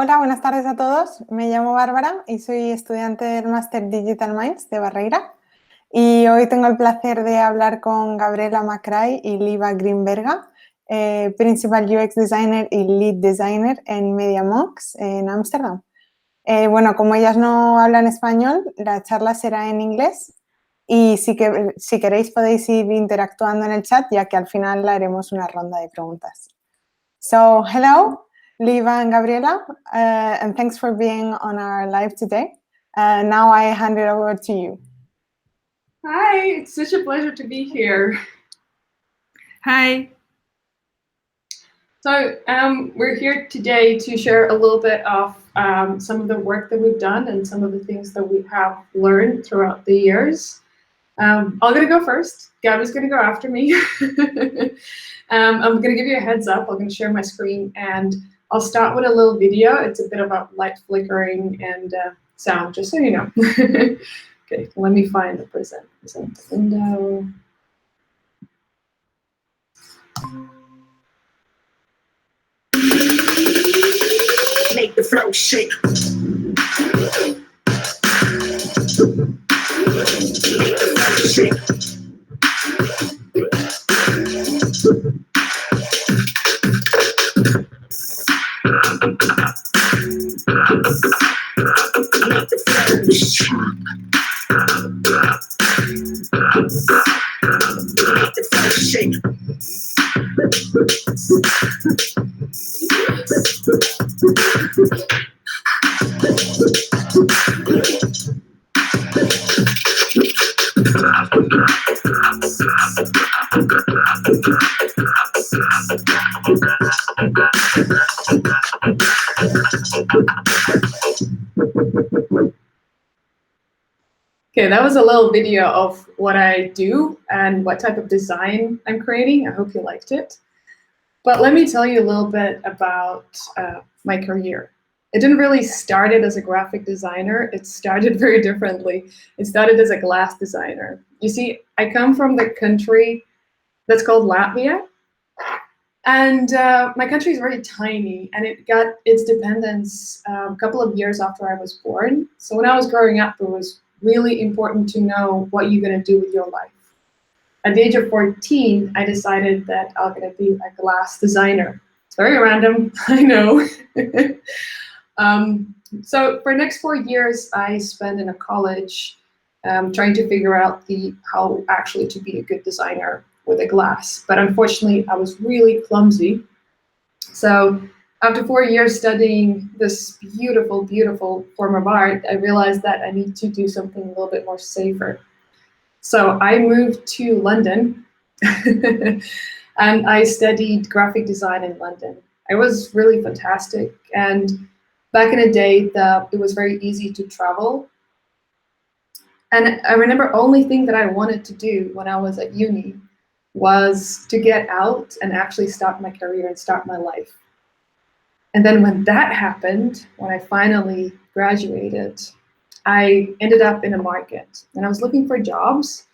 Hola, buenas tardes a todos. Me llamo Bárbara y soy estudiante del Máster Digital Minds de Barreira. Y hoy tengo el placer de hablar con Gabriella Makrai y Liva Grinberga, Principal UX Designer y Lead Designer en Mediamonks en Ámsterdam. Bueno, como ellas no hablan español, la charla será en inglés y si queréis podéis ir interactuando en el chat, ya que al final le haremos una ronda de preguntas. So, hello, Liva and Gabriella, and thanks for being on our live today. Now I hand it over to you. Hi, it's such a pleasure to be here. Hi. So we're here today to share a little bit of some of the work that we've done and some of the things that we have learned throughout the years. I'm going to go first. Gabby's going to go after me. I'm going to give you a heads up. I'm going to share my screen and I'll start with a little video. It's a bit about light flickering and sound, just so you know. Okay, let me find the present window. Make the flow shake. Make the flow shake. Make the flow shake. Make the flow shake. Okay, that was a little video of what I do and what type of design I'm creating. I hope you liked it. But let me tell you a little bit about my career. It didn't really start as a graphic designer. It started very differently. It started as a glass designer. You see, I come from the country that's called Latvia. And my country is very tiny, and it got its independence a couple of years after I was born. So when I was growing up, it was really important to know what you're going to do with your life. At the age of 14, I decided that I'm going to be a glass designer. It's very random, I know. So for the next 4 years, I spent in a college trying to figure out how actually to be a good designer with a glass. But unfortunately, I was really clumsy. So after 4 years studying this beautiful, beautiful form of art, I realized that I need to do something a little bit more safer. So I moved to London and I studied graphic design in London. It was really fantastic. And back in the day, it was very easy to travel. And I remember only thing that I wanted to do when I was at uni was to get out and actually start my career and start my life. And then when that happened, when I finally graduated, I ended up in a market and I was looking for jobs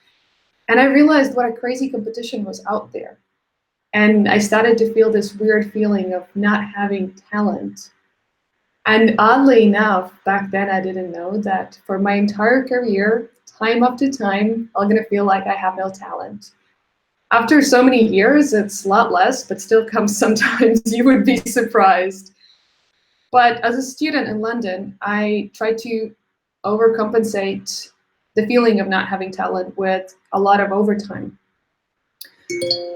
and I realized what a crazy competition was out there. And I started to feel this weird feeling of not having talent. And oddly enough, back then I didn't know that for my entire career, time after time, I'm gonna feel like I have no talent. After so many years, it's a lot less, but still comes sometimes, you would be surprised. But as a student in London, I tried to overcompensate the feeling of not having talent with a lot of overtime.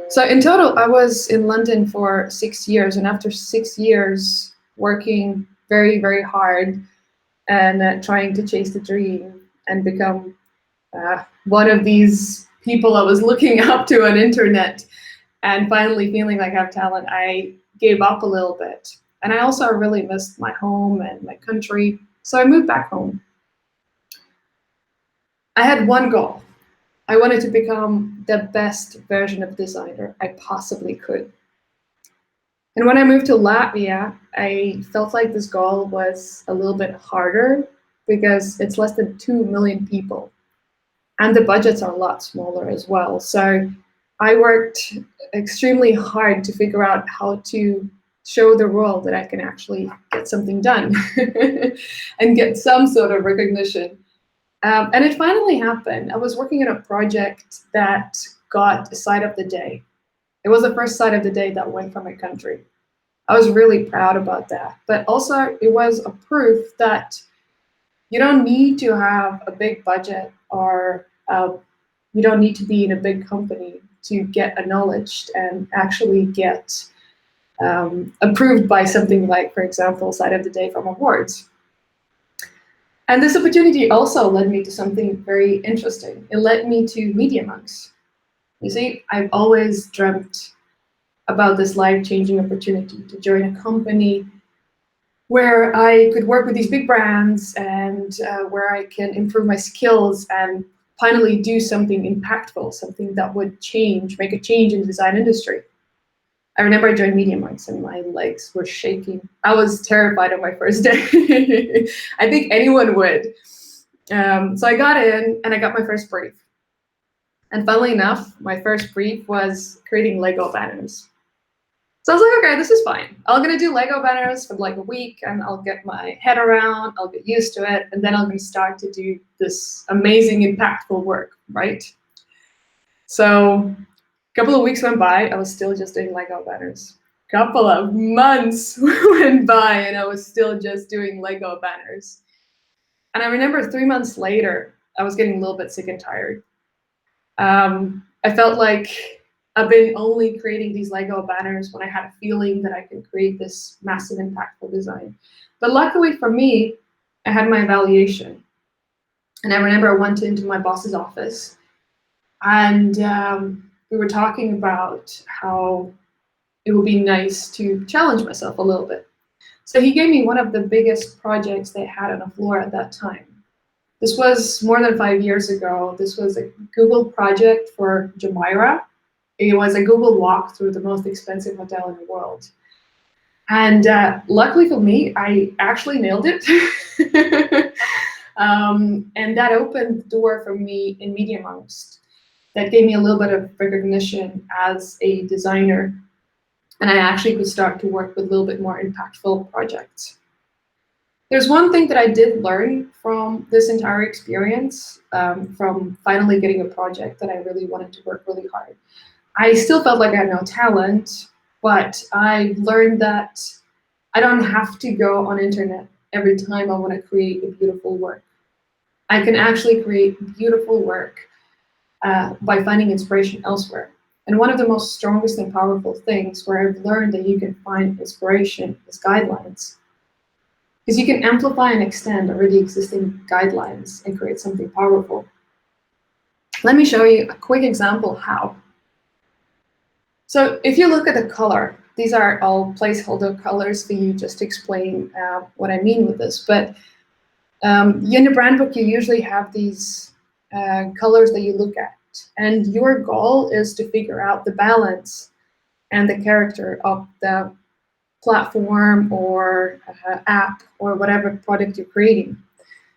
So in total, I was in London for 6 years, and after 6 years working very, very hard and trying to chase the dream and become one of these people I was looking up to on internet and finally feeling like I have talent, I gave up a little bit. And I also really missed my home and my country, so I moved back home. I had one goal. I wanted to become the best version of designer I possibly could. And when I moved to Latvia, I felt like this goal was a little bit harder because it's less than 2 million people. And the budgets are a lot smaller as well. So I worked extremely hard to figure out how to show the world that I can actually get something done and get some sort of recognition. And it finally happened. I was working on a project that got a side of the day. It was the first side of the day that went from my country. I was really proud about that. But also it was a proof that you don't need to have a big budget, or you don't need to be in a big company to get acknowledged and actually get approved by something like, for example, Side of the Day from awards. And this opportunity also led me to something very interesting. It led me to Mediamonks. You see, I've always dreamt about this life-changing opportunity to join a company where I could work with these big brands and where I can improve my skills and finally do something impactful, something that would make a change in the design industry. I remember I joined Mediamonks and my legs were shaking. I was terrified on my first day. I think anyone would. So I got in and I got my first brief. And funnily enough, my first brief was creating Lego banners. So I was like, okay, this is fine. I'm gonna do Lego banners for like a week and I'll get my head around, I'll get used to it, and then I'm gonna start to do this amazing, impactful work, right? So a couple of weeks went by, I was still just doing Lego banners. A couple of months went by and I was still just doing Lego banners. And I remember 3 months later, I was getting a little bit sick and tired. I felt like I've been only creating these Lego banners when I had a feeling that I could create this massive, impactful design. But luckily for me, I had my evaluation. And I remember I went into my boss's office and we were talking about how it would be nice to challenge myself a little bit. So he gave me one of the biggest projects they had on the floor at that time. This was more than 5 years ago. This was a Google project for Jumeirah. It was a Google walk through the most expensive hotel in the world. And luckily for me, I actually nailed it. And that opened the door for me in Mediamonks. That gave me a little bit of recognition as a designer. And I actually could start to work with a little bit more impactful projects. There's one thing that I did learn from this entire experience, from finally getting a project that I really wanted to work really hard. I still felt like I had no talent, but I learned that I don't have to go on internet every time I want to create a beautiful work. I can actually create beautiful work by finding inspiration elsewhere. And one of the most strongest and powerful things where I've learned that you can find inspiration is guidelines. Because you can amplify and extend already existing guidelines and create something powerful. Let me show you a quick example how. So if you look at the color, these are all placeholder colors for you just to explain what I mean with this. But in the brand book, you usually have these colors that you look at. And your goal is to figure out the balance and the character of the platform or app or whatever product you're creating.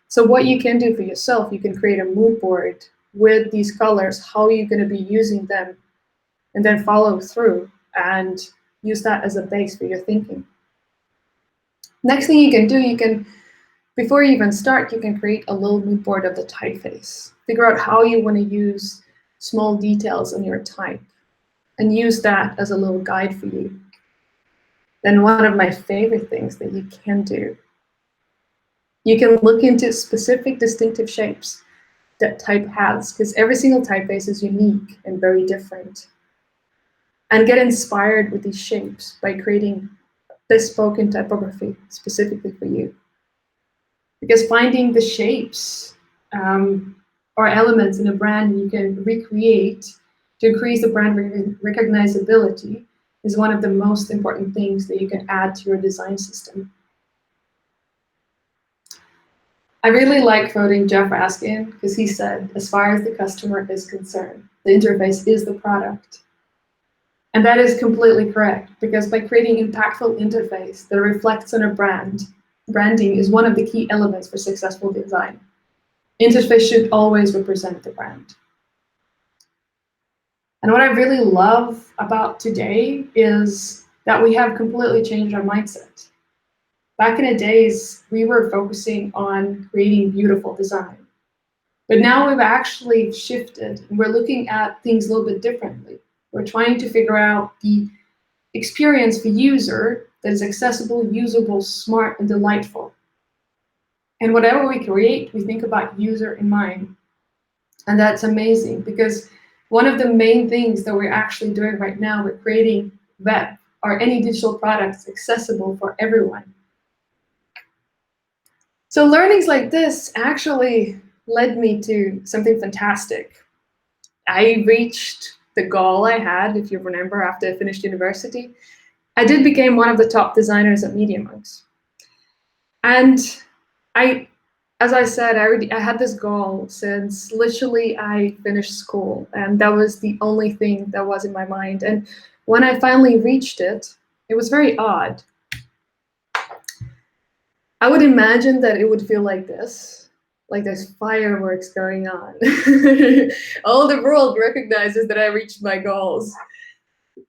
So what you can do for yourself, you can create a mood board with these colors, how you're going to be using them, and then follow through and use that as a base for your thinking. Next thing you can do, before you even start, you can create a little mood board of the typeface. Figure out how you want to use small details in your type and use that as a little guide for you. Then one of my favorite things that you can do, you can look into specific distinctive shapes that type has, because every single typeface is unique and very different. And get inspired with these shapes by creating bespoke typography specifically for you. Because finding the shapes or elements in a brand you can recreate to increase the brand recognizability is one of the most important things that you can add to your design system. I really like quoting Jeff Raskin because he said, as far as the customer is concerned, the interface is the product. And that is completely correct, because by creating impactful interface that reflects on a brand, branding is one of the key elements for successful design. Interface should always represent the brand. And what I really love about today is that we have completely changed our mindset. Back in the days, we were focusing on creating beautiful design. But now we've actually shifted and we're looking at things a little bit differently. We're trying to figure out the experience for user that is accessible, usable, smart, and delightful. And whatever we create, we think about user in mind. And that's amazing because one of the main things that we're actually doing right now, we're creating web or any digital products accessible for everyone. So learnings like this actually led me to something fantastic. I reached the goal I had, if you remember, after I finished university. I did become one of the top designers at Mediamonks. And as I said, I had this goal since literally I finished school, and that was the only thing that was in my mind. And when I finally reached it, it was very odd. I would imagine that it would feel like this, like there's fireworks going on. All the world recognizes that I reached my goals.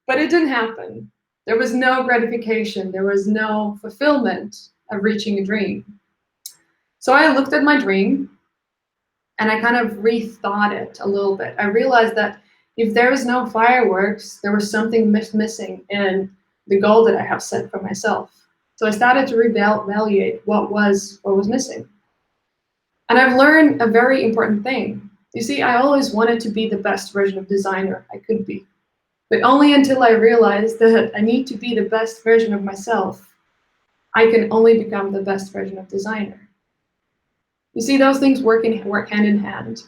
But it didn't happen. There was no gratification. There was no fulfillment of reaching a dream. So I looked at my dream and I kind of rethought it a little bit. I realized that if there was no fireworks, there was something missing in the goal that I have set for myself. So I started to reevaluate what was missing. And I've learned a very important thing. You see, I always wanted to be the best version of designer I could be. But only until I realized that I need to be the best version of myself, I can only become the best version of designer. You see, those things work hand in hand.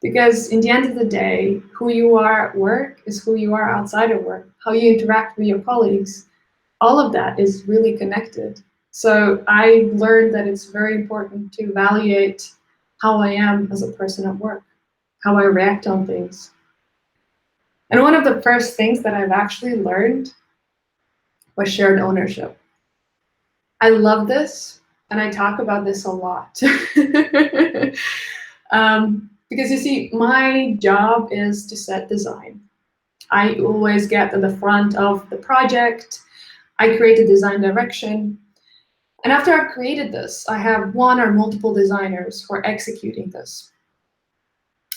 Because in the end of the day, who you are at work is who you are outside of work. How you interact with your colleagues, all of that is really connected. So I learned that it's very important to evaluate how I am as a person at work, how I react on things. And one of the first things that I've actually learned was shared ownership. I love this, and I talk about this a lot. Because you see, my job is to set design. I always get at the front of the project. I create a design direction. And after I've created this, I have one or multiple designers who are executing this.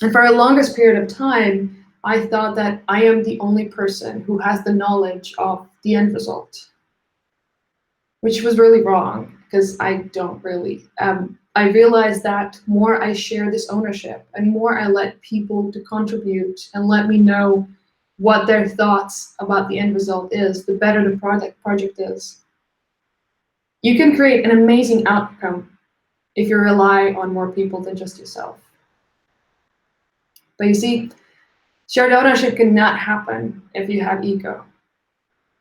And for a longest period of time, I thought that I am the only person who has the knowledge of the end result, which was really wrong because I don't really. I realized that more I share this ownership and more I let people to contribute and let me know what their thoughts about the end result is, the better the project is. You can create an amazing outcome if you rely on more people than just yourself. But you see, shared ownership cannot happen if you have ego.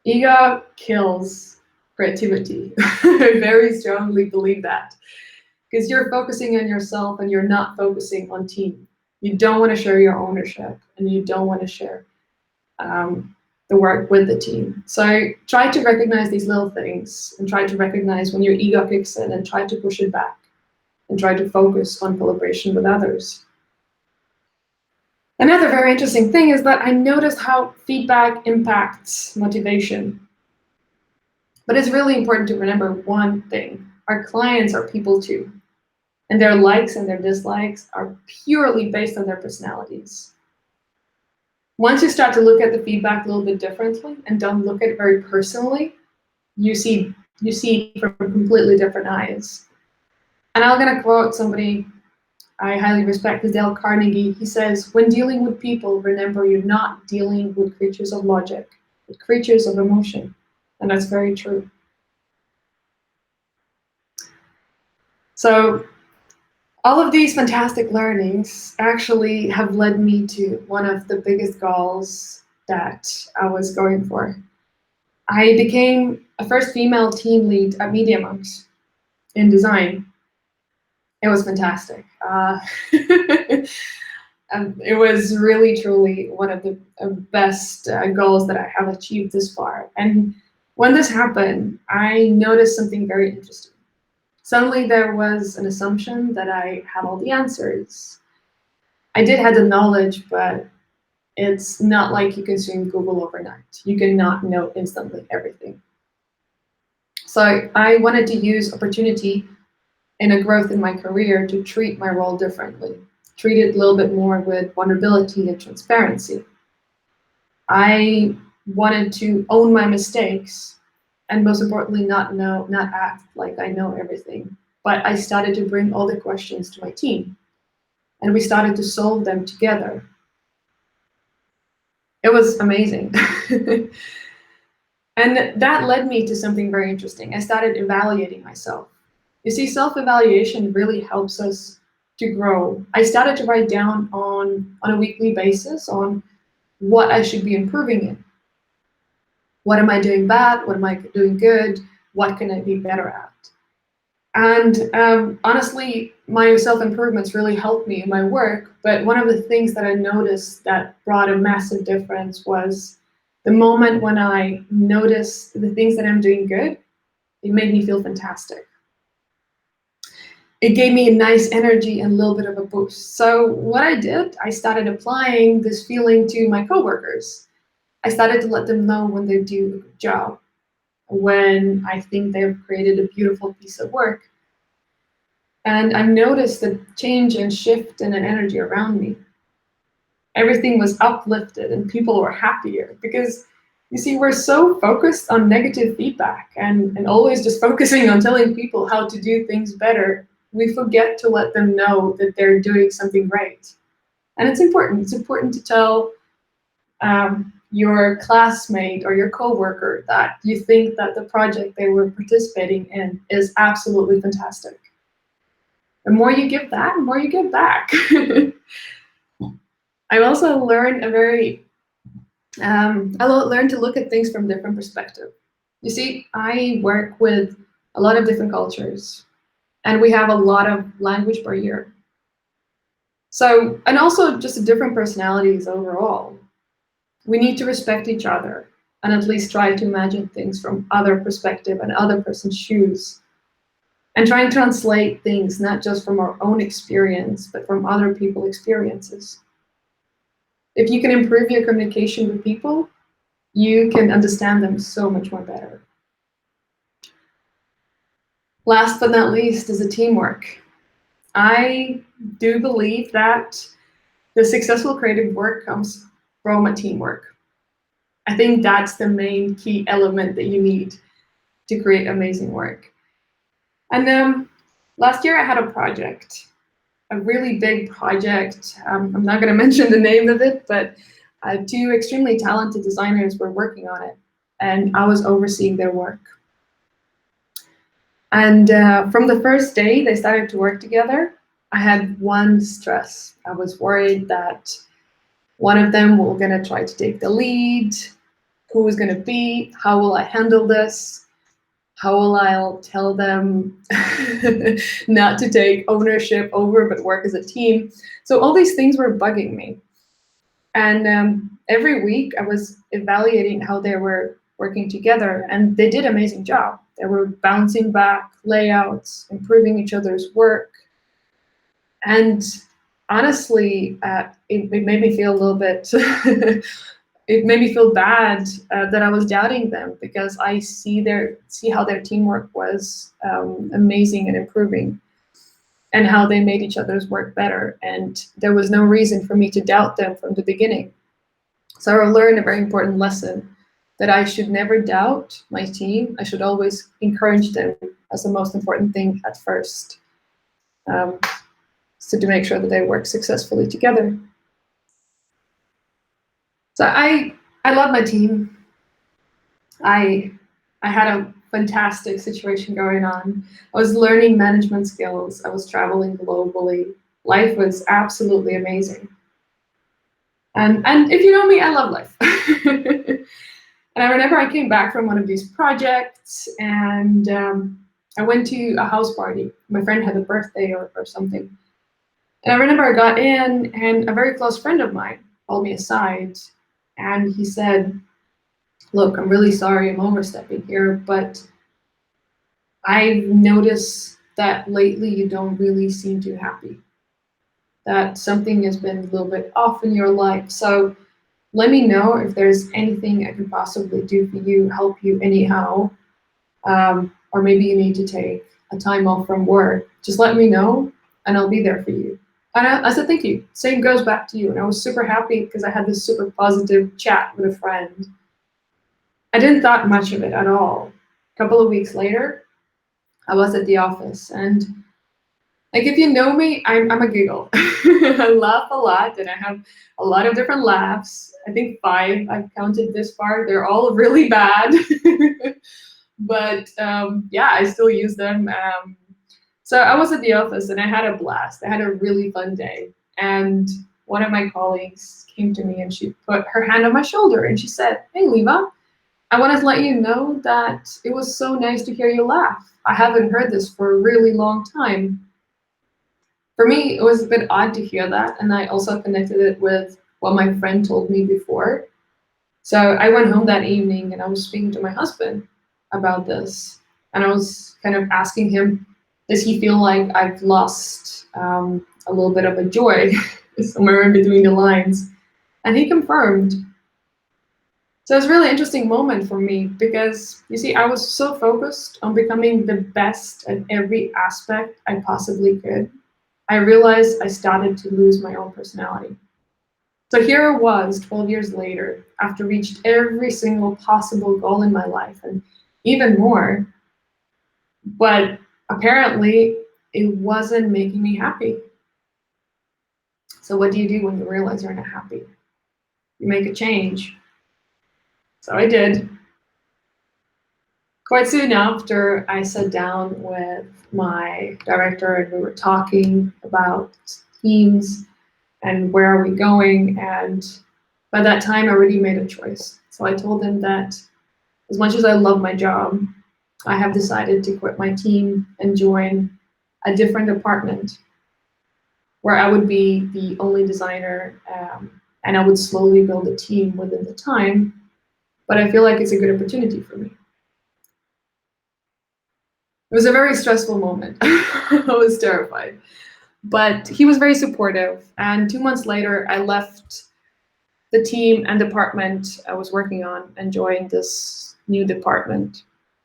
Ego kills creativity. I very strongly believe that. Because you're focusing on yourself and you're not focusing on team. You don't want to share your ownership and you don't want to share the work with the team. So try to recognize these little things and try to recognize when your ego kicks in and try to push it back and try to focus on collaboration with others. Another very interesting thing is that I noticed how feedback impacts motivation. But it's really important to remember one thing. Our clients are people too. And their likes and their dislikes are purely based on their personalities. Once you start to look at the feedback a little bit differently and don't look at it very personally, you see from completely different eyes. And I'm going to quote somebody I highly respect, is Dale Carnegie. He says, when dealing with people, remember you're not dealing with creatures of logic, but creatures of emotion. And that's very true. So all of these fantastic learnings actually have led me to one of the biggest goals that I was going for. I became a first female team lead at Mediamonks in design. It was fantastic. It was really, truly one of the best goals that I have achieved this far. And when this happened, I noticed something very interesting. Suddenly there was an assumption that I had all the answers. I did have the knowledge, but It's not like you consume Google overnight. You cannot know instantly everything. So I wanted to use opportunity in a growth in my career to treat my role differently, treat it a little bit more with vulnerability and transparency. I wanted to own my mistakes and most importantly, not act like I know everything. But I started to bring all the questions to my team and we started to solve them together. It was amazing. And that led me to something very interesting. I started evaluating myself. You see, self-evaluation really helps us to grow. I started to write down on a weekly basis on what I should be improving in. What am I doing bad? What am I doing good? What can I be better at? And honestly, my self-improvements really helped me in my work. But one of the things that I noticed that brought a massive difference was the moment when I noticed the things that I'm doing good, it made me feel fantastic. It gave me a nice energy and a little bit of a boost. So what I did, I started applying this feeling to my coworkers. I started to let them know when they do a good job, when I think they've created a beautiful piece of work. And I noticed the change and shift in an energy around me. Everything was uplifted and people were happier because you see, we're so focused on negative feedback and always just focusing on telling people how to do things better. We forget to let them know that they're doing something right. And it's important. It's important to tell your classmate or your coworker that you think that the project they were participating in is absolutely fantastic. The more you give that, the more you give back. I've also learned I learned to look at things from a different perspective. You see, I work with a lot of different cultures, and we have a lot of language barrier. So, and also just different personalities overall. We need to respect each other and at least try to imagine things from other perspective and other person's shoes. And try and translate things not just from our own experience, but from other people's experiences. If you can improve your communication with people, you can understand them so much more better. Last but not least is the teamwork. I do believe that the successful creative work comes from a teamwork. I think that's the main key element that you need to create amazing work. And last year I had a project, a really big project. I'm not going to mention the name of it, but two extremely talented designers were working on it, and I was overseeing their work. And from the first day they started to work together, I had one stress. I was worried that one of them was going to try to take the lead. Who was going to be? How will I handle this? How will I tell them not to take ownership over, but work as a team? So all these things were bugging me. And every week I was evaluating how they were working together, and they did an amazing job. They were bouncing back layouts, improving each other's work. And honestly, it made me feel a little bit, it made me feel bad that I was doubting them, because I see how their teamwork was amazing and improving, and how they made each other's work better. And there was no reason for me to doubt them from the beginning. So I learned a very important lesson, that I should never doubt my team. I should always encourage them as the most important thing at first. So to make sure that they work successfully together. So I love my team. I had a fantastic situation going on. I was learning management skills. I was traveling globally. Life was absolutely amazing. And if you know me, I love life. And I remember I came back from one of these projects, and I went to a house party. My friend had a birthday or something. And I remember I got in, and a very close friend of mine called me aside, and he said, "Look, I'm really sorry I'm overstepping here, but I've noticed that lately you don't really seem too happy, that something has been a little bit off in your life. So Let me know if there's anything I can possibly do for you, help you anyhow, or maybe you need to take a time off from work. Just let me know and I'll be there for you. And I said, thank you. Same goes back to you. And I was super happy because I had this super positive chat with a friend. I didn't thought much of it at all. A couple of weeks later, I was at the office, and like, if you know me, I'm a giggle. I laugh a lot, and I have a lot of different laughs. I think 5 I've counted this far. They're all really bad. But yeah, I still use them. So I was at the office and I had a blast. I had a really fun day. And one of my colleagues came to me and she put her hand on my shoulder and she said, "Hey, Liva, I wanted to let you know that it was so nice to hear you laugh. I haven't heard this for a really long time." For me, it was a bit odd to hear that. And I also connected it with what my friend told me before. So I went home that evening and I was speaking to my husband about this. And I was kind of asking him, does he feel like I've lost a little bit of a joy somewhere in between the lines? And he confirmed. So it's a really interesting moment for me because, you see, I was so focused on becoming the best at every aspect I possibly could. I realized I started to lose my own personality. So here I was 12 years later, after reached every single possible goal in my life and even more. But apparently, it wasn't making me happy. So what do you do when you realize you're not happy? You make a change. So I did. Quite soon after, I sat down with my director and we were talking about teams and where are we going. And by that time, I already made a choice. So I told him that as much as I love my job, I have decided to quit my team and join a different department where I would be the only designer and I would slowly build a team within the time. But I feel like it's a good opportunity for me. It was a very stressful moment. I was terrified. But he was very supportive. And 2 months later, I left the team and department I was working on and joined this new department.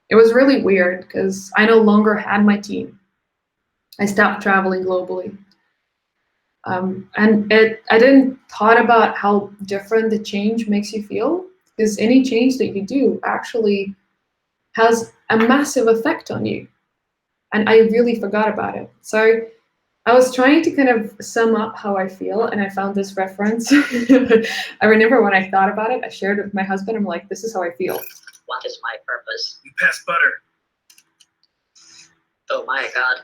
It was really weird because I no longer had my team. I stopped traveling globally. And I didn't thought about how different the change makes you feel, because any change that you do actually has a massive effect on you. And I really forgot about it. So I was trying to kind of sum up how I feel, and I found this reference. I remember when I thought about it, I shared it with my husband. I'm like, this is how I feel. What is my purpose? You pass butter. Oh my God.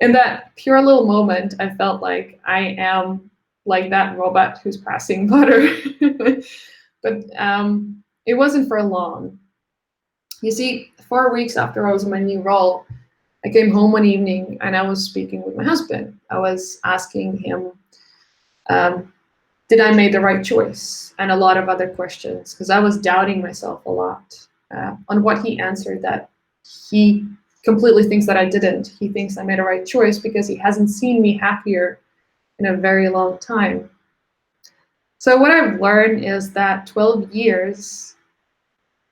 In that pure little moment, I felt like I am like that robot who's passing butter. But it wasn't for long. You see, 4 weeks after I was in my new role, I came home one evening and I was speaking with my husband. I was asking him, did I make the right choice? And a lot of other questions, because I was doubting myself a lot. On what he answered, that he completely thinks that I didn't. He thinks I made a right choice because he hasn't seen me happier in a very long time. So what I've learned is that 12 years,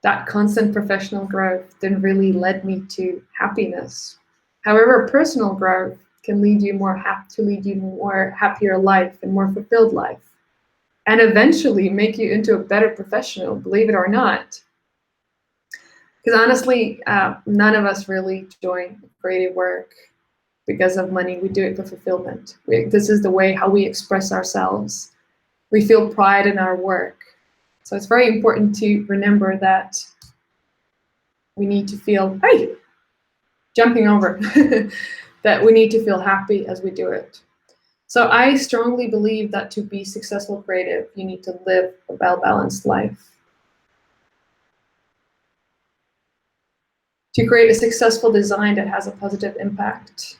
that constant professional growth didn't really lead me to happiness. However, personal growth can lead you more happier life and more fulfilled life, and eventually make you into a better professional, believe it or not. Because honestly, none of us really join creative work because of money. We do it for fulfillment. This is the way how we express ourselves. We feel pride in our work. So it's very important to remember that we need to feel, hey, jumping over, that we need to feel happy as we do it. So I strongly believe that to be successful creative, you need to live a well-balanced life. To create a successful design that has a positive impact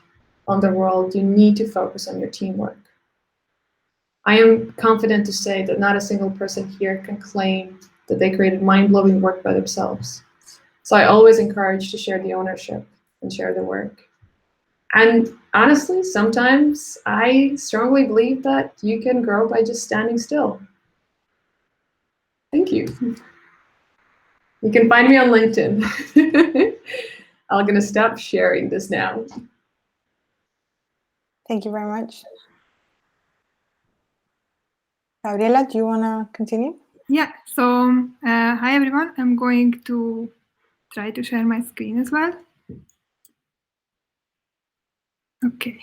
on the world, you need to focus on your teamwork. I am confident to say that not a single person here can claim that they created mind-blowing work by themselves. So I always encourage to share the ownership and share the work. And honestly, sometimes I strongly believe that you can grow by just standing still. Thank you. You can find me on LinkedIn. I'm going to stop sharing this now. Thank you very much. Gabriella, do you want to continue? Yeah, so hi everyone. I'm going to try to share my screen as well. Okay.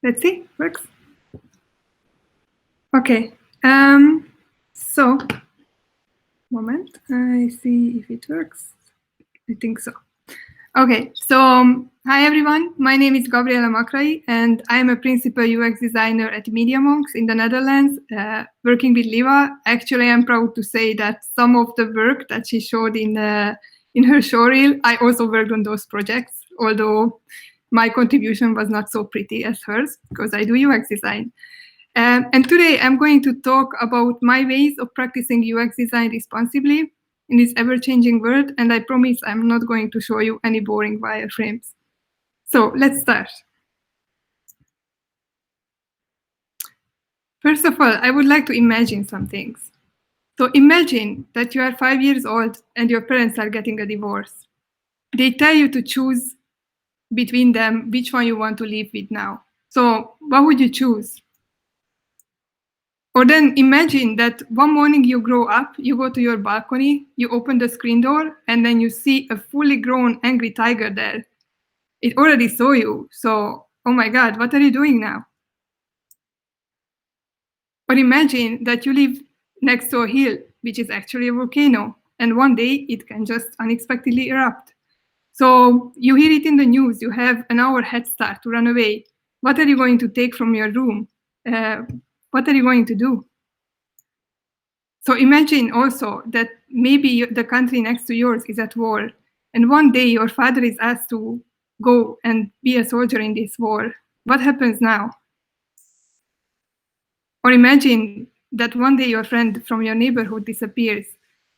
Let's see, works. Okay, so, moment, I see if it works. I think so. Okay, so hi everyone, my name is Gabriella Makrai and I'm a principal UX designer at Mediamonks in the Netherlands, working with Liva. Actually, I'm proud to say that some of the work that she showed in her showreel, I also worked on those projects, although my contribution was not so pretty as hers, because I do UX design. And today I'm going to talk about my ways of practicing UX design responsibly in this ever-changing world, and I promise I'm not going to show you any boring wireframes. So let's start. First of all, I would like to imagine some things. So imagine that you are 5 years old and your parents are getting a divorce. They tell you to choose between them which one you want to live with now. So what would you choose? Or then imagine that one morning you grow up, you go to your balcony, you open the screen door, and then you see a fully grown angry tiger there. It already saw you, so, oh my God, what are you doing now? Or imagine that you live next to a hill, which is actually a volcano, and one day it can just unexpectedly erupt. So you hear it in the news, you have an hour head start to run away. What are you going to take from your room? What are you going to do? So imagine also that maybe the country next to yours is at war, and one day your father is asked to go and be a soldier in this war. What happens now? Or imagine that one day your friend from your neighborhood disappears,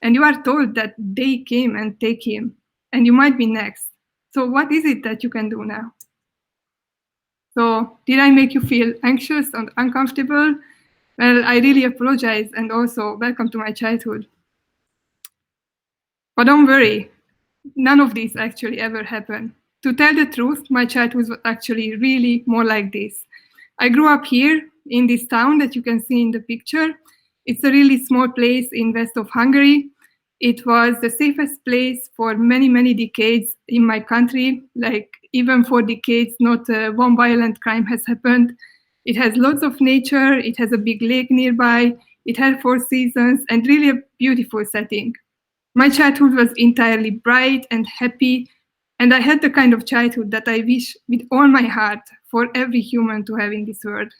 and you are told that they came and take him, and you might be next. So what is it that you can do now? So did I make you feel anxious and uncomfortable? Well, I really apologize, and also welcome to my childhood. But don't worry, none of this actually ever happened. To tell the truth, my childhood was actually really more like this. I grew up here in this town that you can see in the picture. It's a really small place in west of Hungary. It was the safest place for many, many decades in my country. Like even for decades, not one violent crime has happened. It has lots of nature. It has a big lake nearby. It has 4 seasons and really a beautiful setting. My childhood was entirely bright and happy, and I had the kind of childhood that I wish with all my heart for every human to have in this world.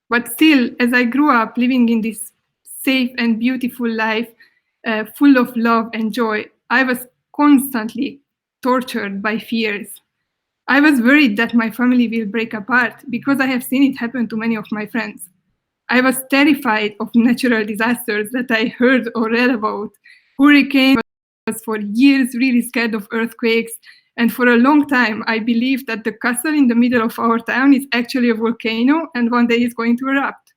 But still, as I grew up living in this safe and beautiful life, full of love and joy, I was constantly tortured by fears. I was worried that my family will break apart because I have seen it happen to many of my friends. I was terrified of natural disasters that I heard or read about. Hurricanes. I was for years really scared of earthquakes. And for a long time, I believed that the castle in the middle of our town is actually a volcano and one day it's going to erupt.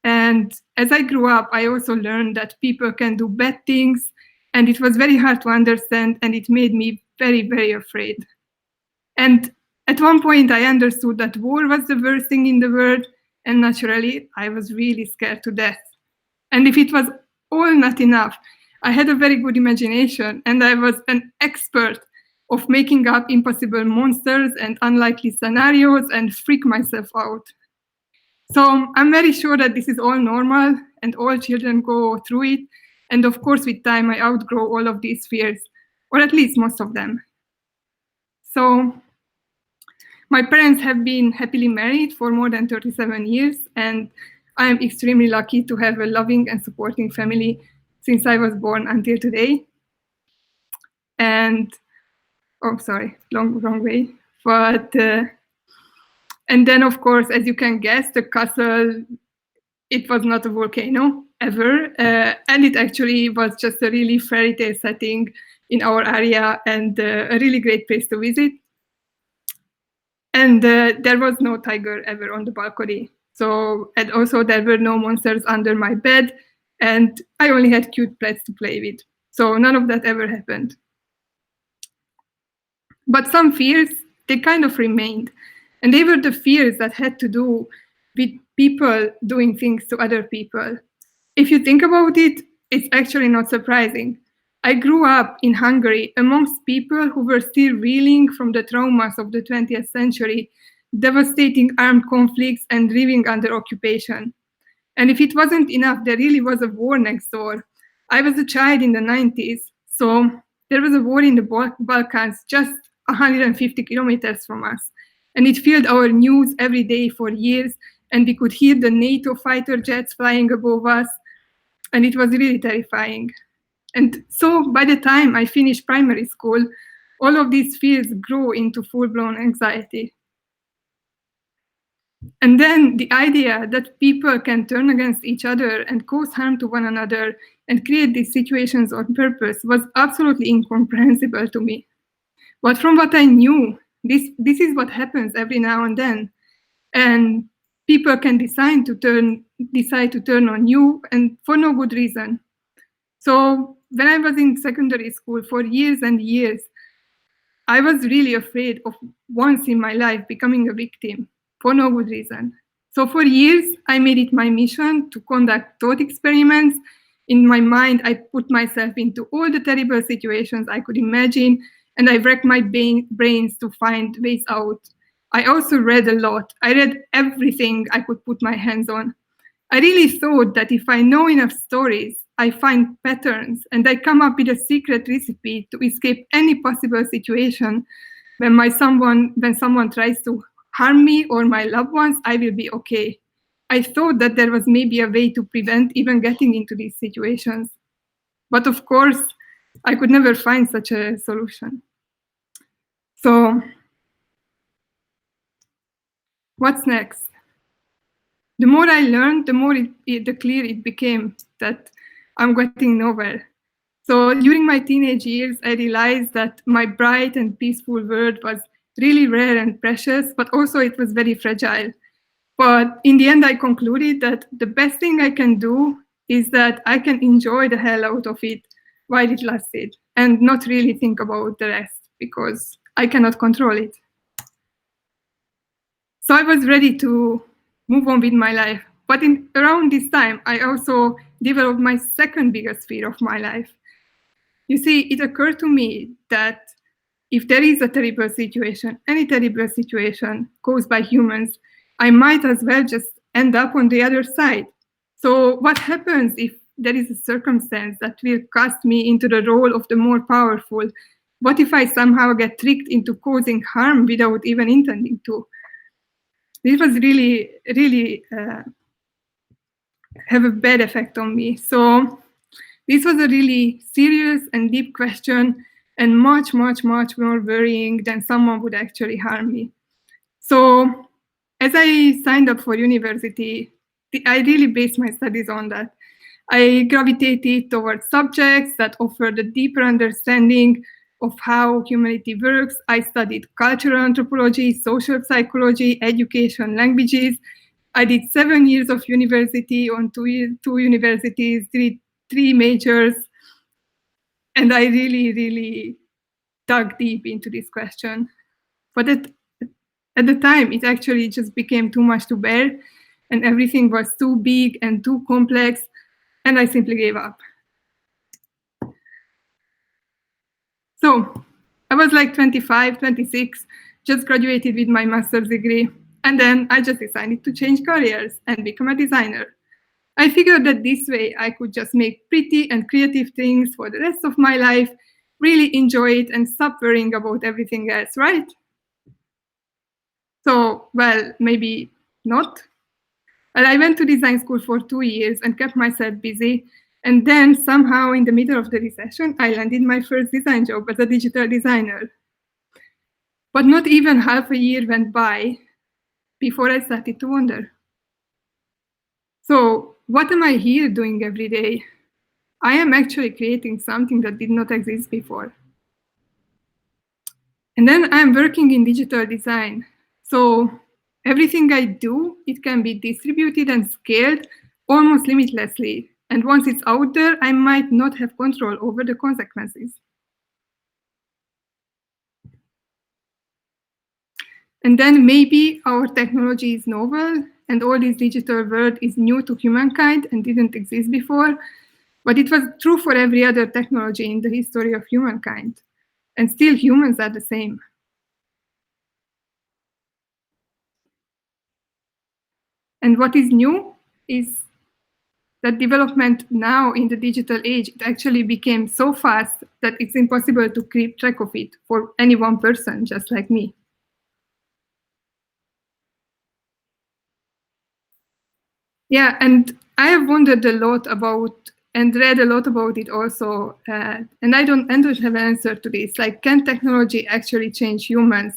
And as I grew up, I also learned that people can do bad things. And it was very hard to understand, and it made me very, very afraid. And at one point, I understood that war was the worst thing in the world. And naturally, I was really scared to death. And if it was all not enough, I had a very good imagination, and I was an expert of making up impossible monsters and unlikely scenarios and freak myself out. So I'm very sure that this is all normal, and all children go through it. And of course, with time, I outgrow all of these fears, or at least most of them. So my parents have been happily married for more than 37 years, and I am extremely lucky to have a loving and supporting family since I was born until today. And, oh, sorry, wrong way. But, and then, of course, as you can guess, the castle, it was not a volcano ever. And it actually was just a really fairy tale setting in our area and a really great place to visit. And there was no tiger ever on the balcony. So, and also there were no monsters under my bed, and I only had cute pets to play with. So none of that ever happened. But some fears, they kind of remained. And they were the fears that had to do with people doing things to other people. If you think about it, it's actually not surprising. I grew up in Hungary amongst people who were still reeling from the traumas of the 20th century, devastating armed conflicts and living under occupation. And if it wasn't enough, there really was a war next door. I was a child in the 90s, so there was a war in the Balkans just 150 kilometers from us. And it filled our news every day for years, and we could hear the NATO fighter jets flying above us, and it was really terrifying. And so by the time I finished primary school, all of these fears grew into full-blown anxiety. And then the idea that people can turn against each other and cause harm to one another and create these situations on purpose was absolutely incomprehensible to me. But from what I knew, this is what happens every now and then. And people can decide to turn on you, and for no good reason. So when I was in secondary school for years and years, I was really afraid of once in my life becoming a victim for no good reason. So for years, I made it my mission to conduct thought experiments. In my mind, I put myself into all the terrible situations I could imagine, and I wrecked my brains to find ways out. I also read a lot. I read everything I could put my hands on. I really thought that if I know enough stories, I find patterns, and I come up with a secret recipe to escape any possible situation when someone tries to harm me or my loved ones, I will be okay. I thought that there was maybe a way to prevent even getting into these situations. But of course, I could never find such a solution. So, what's next? The more I learned, the clearer it became that I'm getting nowhere. So during my teenage years, I realized that my bright and peaceful world was really rare and precious, but also it was very fragile. But in the end, I concluded that the best thing I can do is that I can enjoy the hell out of it while it lasted and not really think about the rest because I cannot control it. So I was ready to move on with my life. But around this time, I also developed my second biggest fear of my life. You see, it occurred to me that if there is a terrible situation, any terrible situation caused by humans, I might as well just end up on the other side. So what happens if there is a circumstance that will cast me into the role of the more powerful? What if I somehow get tricked into causing harm without even intending to? This was really, really have a bad effect on me. So this was a really serious and deep question and much, much, much more worrying than someone would actually harm me. So as I signed up for university, I really based my studies on that. I gravitated towards subjects that offered a deeper understanding of how humanity works. I studied cultural anthropology, social psychology, education, languages. I did 7 years of university on two universities, three majors. And I really, really dug deep into this question. But at the time, it actually just became too much to bear, and everything was too big and too complex, and I simply gave up. So I was like 25, 26, just graduated with my master's degree, and then I just decided to change careers and become a designer. I figured that this way I could just make pretty and creative things for the rest of my life, really enjoy it, and stop worrying about everything else, right? So, well, maybe not. And I went to design school for 2 years and kept myself busy. And then somehow in the middle of the recession, I landed my first design job as a digital designer. But not even half a year went by before I started to wonder. So what am I here doing every day? I am actually creating something that did not exist before. And then I'm working in digital design. So everything I do, it can be distributed and scaled almost limitlessly. And once it's out there, I might not have control over the consequences. And then maybe our technology is novel and all this digital world is new to humankind and didn't exist before. But it was true for every other technology in the history of humankind. And still humans are the same. And what is new is that development now in the digital age, it actually became so fast that it's impossible to keep track of it for any one person, just like me. Yeah, and I have wondered a lot about and read a lot about it also, and I don't have an answer to this. Like, can technology actually change humans?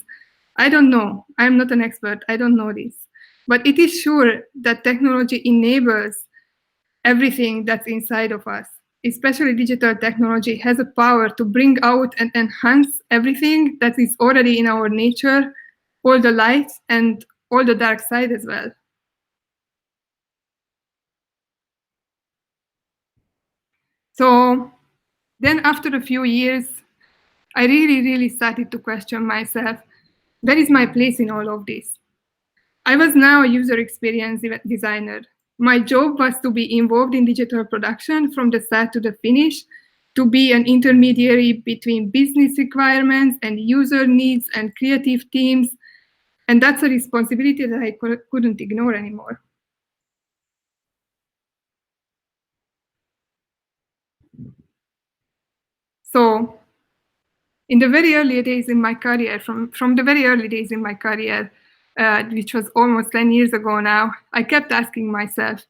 I don't know. I'm not an expert. I don't know this. But it is sure that technology enables everything that's inside of us. Especially digital technology has a power to bring out and enhance everything that is already in our nature, all the light and all the dark side as well. So then after a few years, I really started to question myself, where is my place in all of this? I was now a user experience designer. My job was to be involved in digital production from the start to the finish, to be an intermediary between business requirements and user needs and creative teams. And that's a responsibility that I couldn't ignore anymore. So in the very early days in my career, from the very early days in my career, which was almost 10 years ago now, I kept asking myself,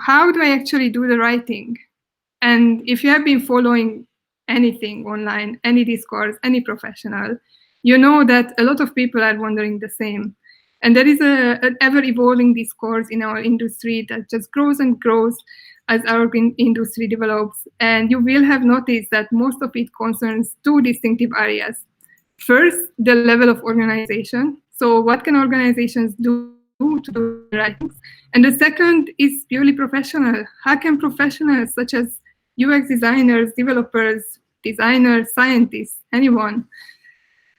how do I actually do the right thing? And if you have been following anything online, any discourse, any professional, you know that a lot of people are wondering the same. And there is an ever-evolving discourse in our industry that just grows and grows as our industry develops. And you will have noticed that most of it concerns two distinctive areas. First, the level of organization. So what can organizations do to do the right things? And the second is purely professional. How can professionals such as UX designers, developers, designers, scientists, anyone,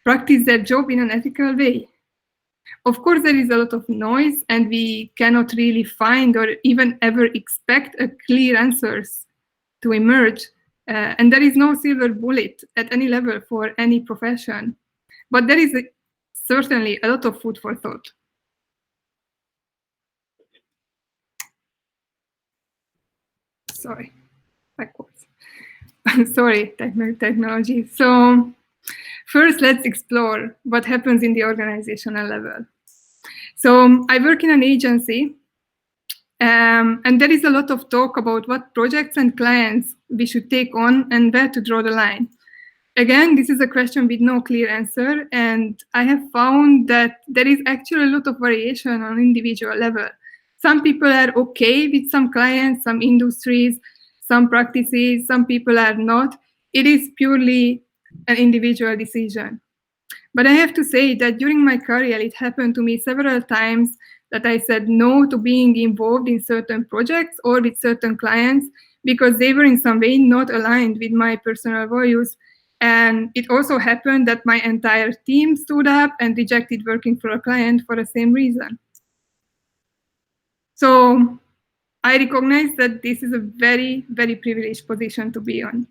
practice their job in an ethical way? Of course, there is a lot of noise, and we cannot really find or even ever expect a clear answers to emerge. And there is no silver bullet at any level for any profession. But there is certainly a lot of food for thought. Sorry, backwards. Sorry, technology. So first, let's explore what happens in the organizational level. So I work in an agency, and there is a lot of talk about what projects and clients we should take on and where to draw the line. Again, this is a question with no clear answer, and I have found that there is actually a lot of variation on individual level. Some people are okay with some clients, some industries, some practices, some people are not. It is purely an individual decision. But I have to say that during my career, it happened to me several times that I said no to being involved in certain projects or with certain clients because they were in some way not aligned with my personal values. And it also happened that my entire team stood up and rejected working for a client for the same reason. So I recognize that this is a very privileged position to be on.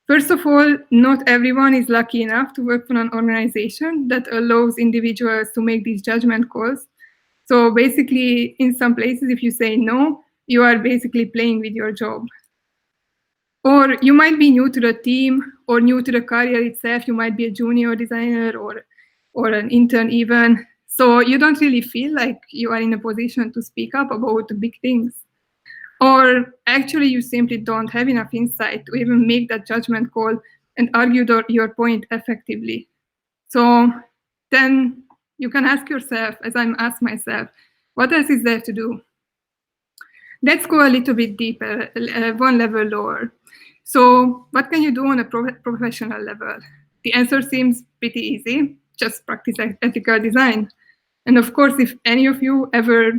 First of all, not everyone is lucky enough to work for an organization that allows individuals to make these judgment calls. So basically, in some places, if you say no, you are basically playing with your job. Or you might be new to the team or new to the career itself. You might be a junior designer or an intern even. So you don't really feel like you are in a position to speak up about the big things. Or actually, you simply don't have enough insight to even make that judgment call and argue your point effectively. So then you can ask yourself, as I'm asked myself, what else is there to do? Let's go a little bit deeper, one level lower. So what can you do on a professional level? The answer seems pretty easy, just practice ethical design. And of course, if any of you ever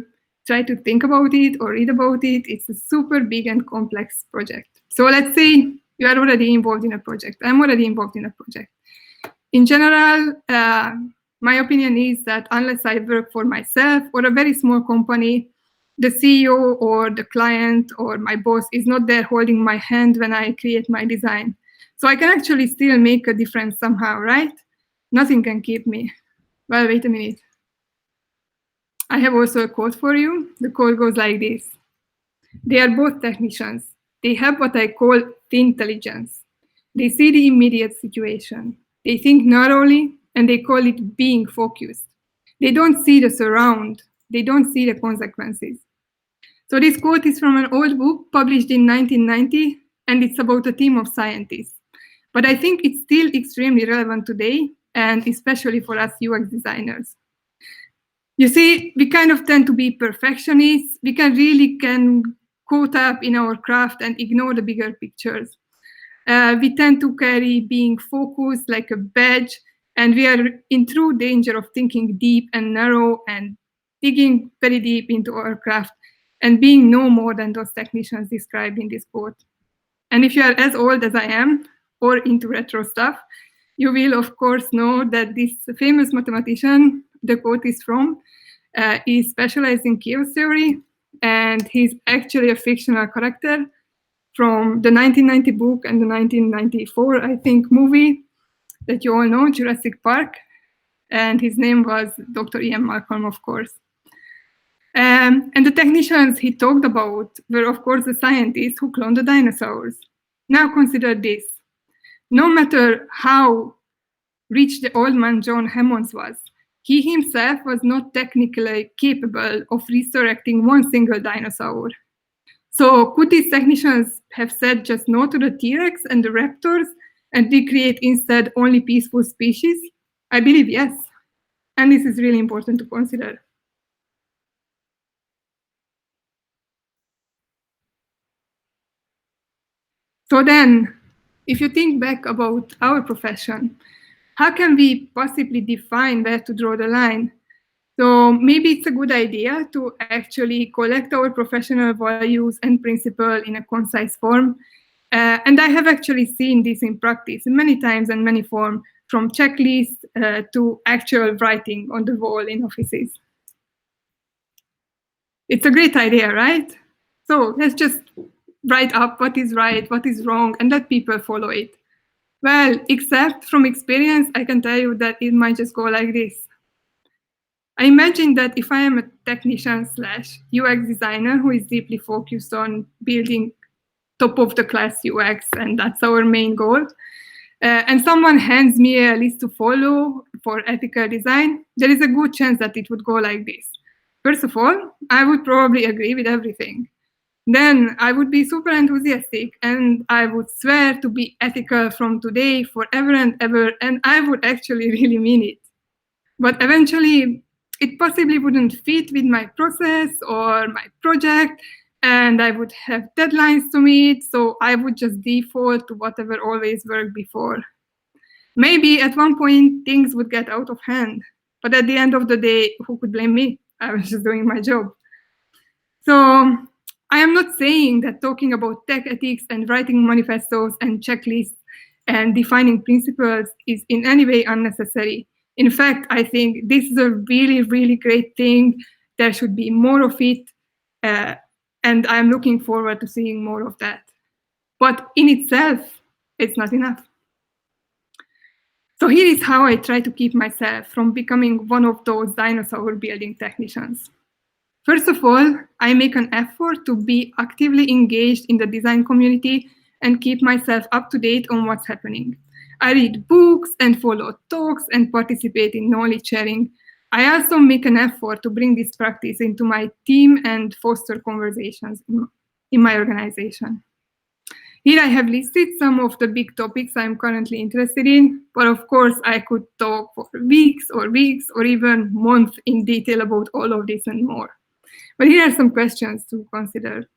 try to think about it or read about it, it's a super big and complex project. So let's say you are already involved in a project. I'm already involved in a project. In general, my opinion is that unless I work for myself or a very small company, the CEO or the client or my boss is not there holding my hand when I create my design. So I can actually still make a difference somehow, right? Nothing can keep me. Well, wait a minute. I have also a quote for you. The quote goes like this. They are both technicians. They have what I call the intelligence. They see the immediate situation. They think narrowly, and they call it being focused. They don't see the surround. They don't see the consequences. So this quote is from an old book published in 1990, and it's about a team of scientists. But I think it's still extremely relevant today, and especially for us UX designers. You see, we kind of tend to be perfectionists. We can caught up in our craft and ignore the bigger pictures. We tend to carry being focused like a badge, and we are in true danger of thinking deep and narrow and digging very deep into our craft and being no more than those technicians described in this quote. And if you are as old as I am or into retro stuff, you will of course know that this famous mathematician the quote is from is specialized in chaos theory, and he's actually a fictional character from the 1990 book and the 1994, I think, movie that you all know, Jurassic Park. And his name was Dr. Ian Malcolm, of course. And the technicians he talked about were, of course, the scientists who cloned the dinosaurs. Now consider this. No matter how rich the old man John Hammonds was, he himself was not technically capable of resurrecting one single dinosaur. So could these technicians have said just no to the T-Rex and the raptors and recreate instead only peaceful species? I believe yes. And this is really important to consider. So then, if you think back about our profession, how can we possibly define where to draw the line? So maybe it's a good idea to actually collect our professional values and principles in a concise form. And I have actually seen this in practice many times and many forms, from checklists to actual writing on the wall in offices. It's a great idea, right? So let's just write up what is right, what is wrong, and let people follow it. Well, except from experience, I can tell you that it might just go like this. I imagine that if I am a technician / UX designer who is deeply focused on building top-of-the-class UX, and that's our main goal, and someone hands me a list to follow for ethical design, there is a good chance that it would go like this. First of all, I would probably agree with everything. Then I would be super enthusiastic and I would swear to be ethical from today, forever and ever, and I would actually really mean it. But eventually, it possibly wouldn't fit with my process or my project, and I would have deadlines to meet, so I would just default to whatever always worked before. Maybe at one point, things would get out of hand, but at the end of the day, who could blame me? I was just doing my job. So I am not saying that talking about tech ethics and writing manifestos and checklists and defining principles is in any way unnecessary. In fact, I think this is a really, really great thing. There should be more of it, and I'm looking forward to seeing more of that. But in itself, it's not enough. So here is how I try to keep myself from becoming one of those dinosaur building technicians. First of all, I make an effort to be actively engaged in the design community and keep myself up to date on what's happening. I read books and follow talks and participate in knowledge sharing. I also make an effort to bring this practice into my team and foster conversations in my organization. Here I have listed some of the big topics I'm currently interested in, but of course I could talk for weeks or even months in detail about all of this and more. But here are some questions to consider.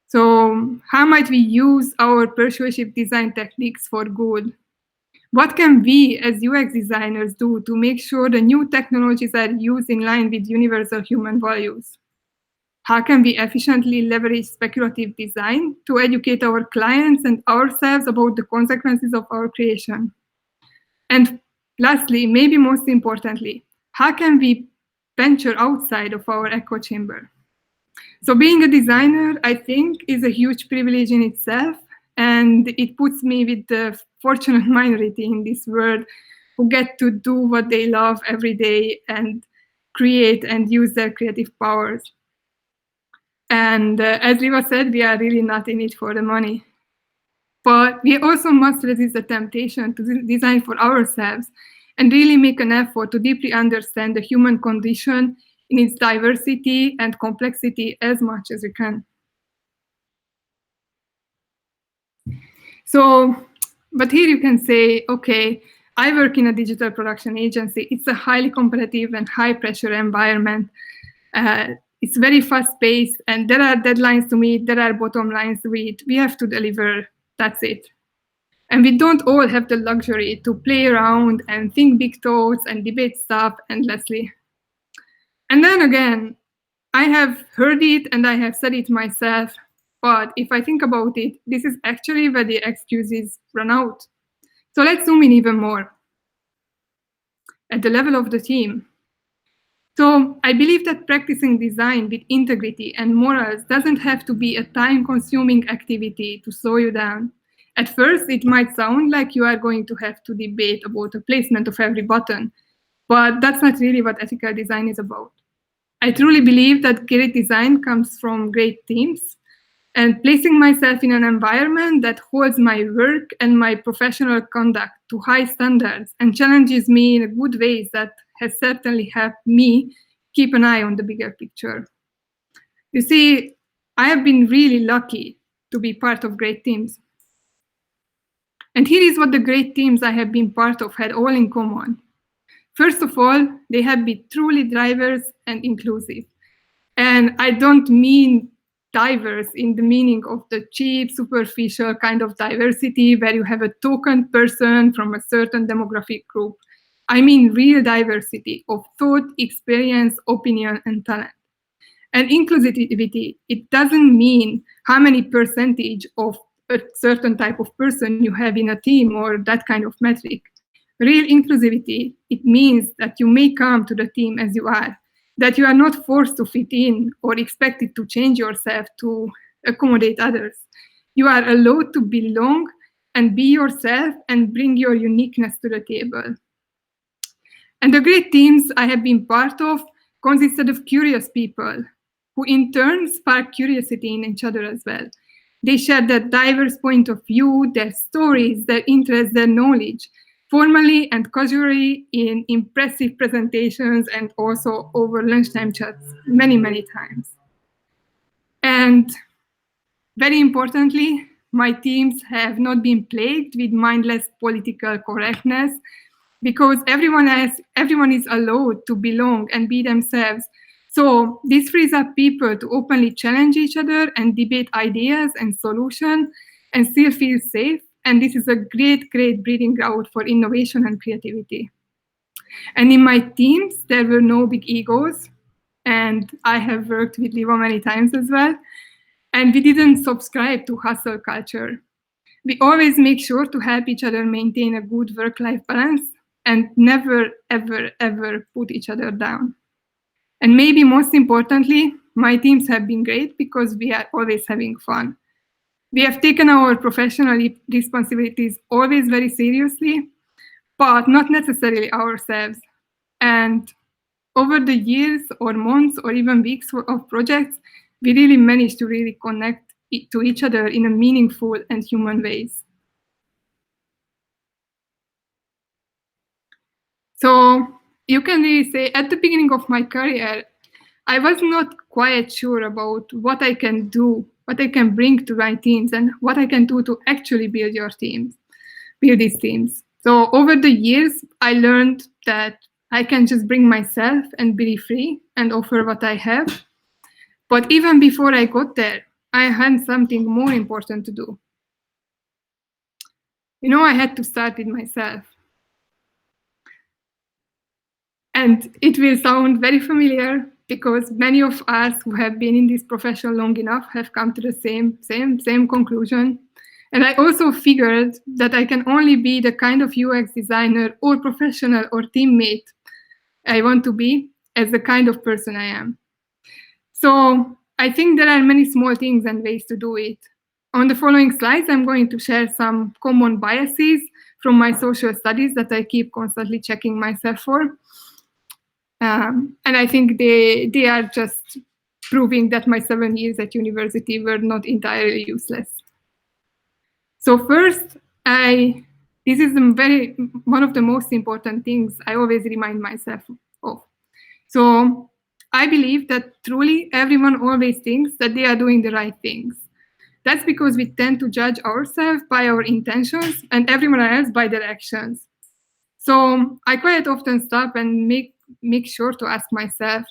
So how might we use our persuasive design techniques for good? What can we as UX designers do to make sure the new technologies are used in line with universal human values? How can we efficiently leverage speculative design to educate our clients and ourselves about the consequences of our creation? And lastly, maybe most importantly, how can we venture outside of our echo chamber? So being a designer, I think, is a huge privilege in itself, and it puts me with the fortunate minority in this world who get to do what they love every day and create and use their creative powers. And as Liva said, we are really not in it for the money. But we also must resist the temptation to design for ourselves and really make an effort to deeply understand the human condition in its diversity and complexity as much as we can. So, but here you can say, okay, I work in a digital production agency. It's a highly competitive and high pressure environment. It's very fast paced and there are deadlines to meet, there are bottom lines to meet. We have to deliver, that's it. And we don't all have the luxury to play around and think big thoughts and debate stuff endlessly. And then again, I have heard it and I have said it myself, but if I think about it, this is actually where the excuses run out. So let's zoom in even more at the level of the team. So I believe that practicing design with integrity and morals doesn't have to be a time-consuming activity to slow you down. At first, it might sound like you are going to have to debate about the placement of every button, but that's not really what ethical design is about. I truly believe that great design comes from great teams, and placing myself in an environment that holds my work and my professional conduct to high standards and challenges me in a good ways that has certainly helped me keep an eye on the bigger picture. You see, I have been really lucky to be part of great teams. And here is what the great teams I have been part of had all in common. First of all, they have been truly diverse and inclusive. And I don't mean diverse in the meaning of the cheap, superficial kind of diversity where you have a token person from a certain demographic group. I mean real diversity of thought, experience, opinion, and talent. And inclusivity, it doesn't mean how many percentage of a certain type of person you have in a team or that kind of metric. Real inclusivity, it means that you may come to the team as you are, that you are not forced to fit in or expected to change yourself to accommodate others. You are allowed to belong and be yourself and bring your uniqueness to the table. And the great teams I have been part of consisted of curious people who in turn spark curiosity in each other as well. They share their diverse point of view, their stories, their interests, their knowledge, formally and casually in impressive presentations and also over lunchtime chats many, many times. And very importantly, my teams have not been plagued with mindless political correctness because everyone is allowed to belong and be themselves. So this frees up people to openly challenge each other and debate ideas and solutions and still feel safe. And this is a great, great breeding ground for innovation and creativity. And in my teams, there were no big egos. And I have worked with Liva many times as well. And we didn't subscribe to hustle culture. We always make sure to help each other maintain a good work-life balance and never, ever, ever put each other down. And maybe most importantly, my teams have been great because we are always having fun. We have taken our professional responsibilities always very seriously, but not necessarily ourselves. And over the years or months or even weeks of projects, we really managed to really connect to each other in a meaningful and human ways. So you can really say at the beginning of my career, I was not quite sure about what I can do, what I can bring to my teams and what I can do to actually build these teams. So over the years, I learned that I can just bring myself and be free and offer what I have. But even before I got there, I had something more important to do. I had to start with myself. And it will sound very familiar because many of us who have been in this profession long enough have come to the same conclusion. And I also figured that I can only be the kind of UX designer or professional or teammate I want to be as the kind of person I am. So I think there are many small things and ways to do it. On the following slides, I'm going to share some common biases from my social studies that I keep constantly checking myself for. And I think they are just proving that my 7 years at university were not entirely useless. So first, this is one of the most important things I always remind myself of. So I believe that truly everyone always thinks that they are doing the right things. That's because we tend to judge ourselves by our intentions and everyone else by their actions. So I quite often stop and make sure to ask myself,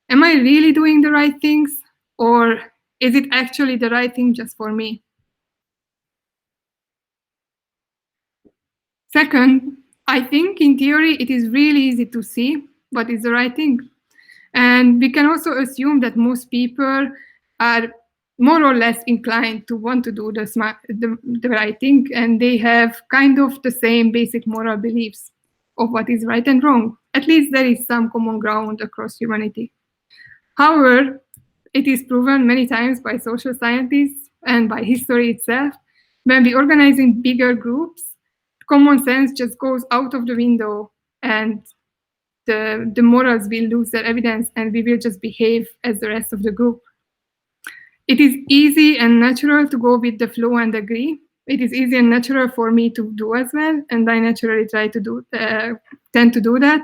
am I really doing the right things? Or is it actually the right thing just for me? Second, I think in theory, it is really easy to see what is the right thing. And we can also assume that most people are more or less inclined to want to do the right thing, and they have kind of the same basic moral beliefs of what is right and wrong. At least there is some common ground across humanity. However, it is proven many times by social scientists and by history itself, when we organize in bigger groups, common sense just goes out of the window and the morals will lose their evidence and we will just behave as the rest of the group. It is easy and natural to go with the flow and agree. It is easy and natural for me to do as well, and I naturally tend to do that.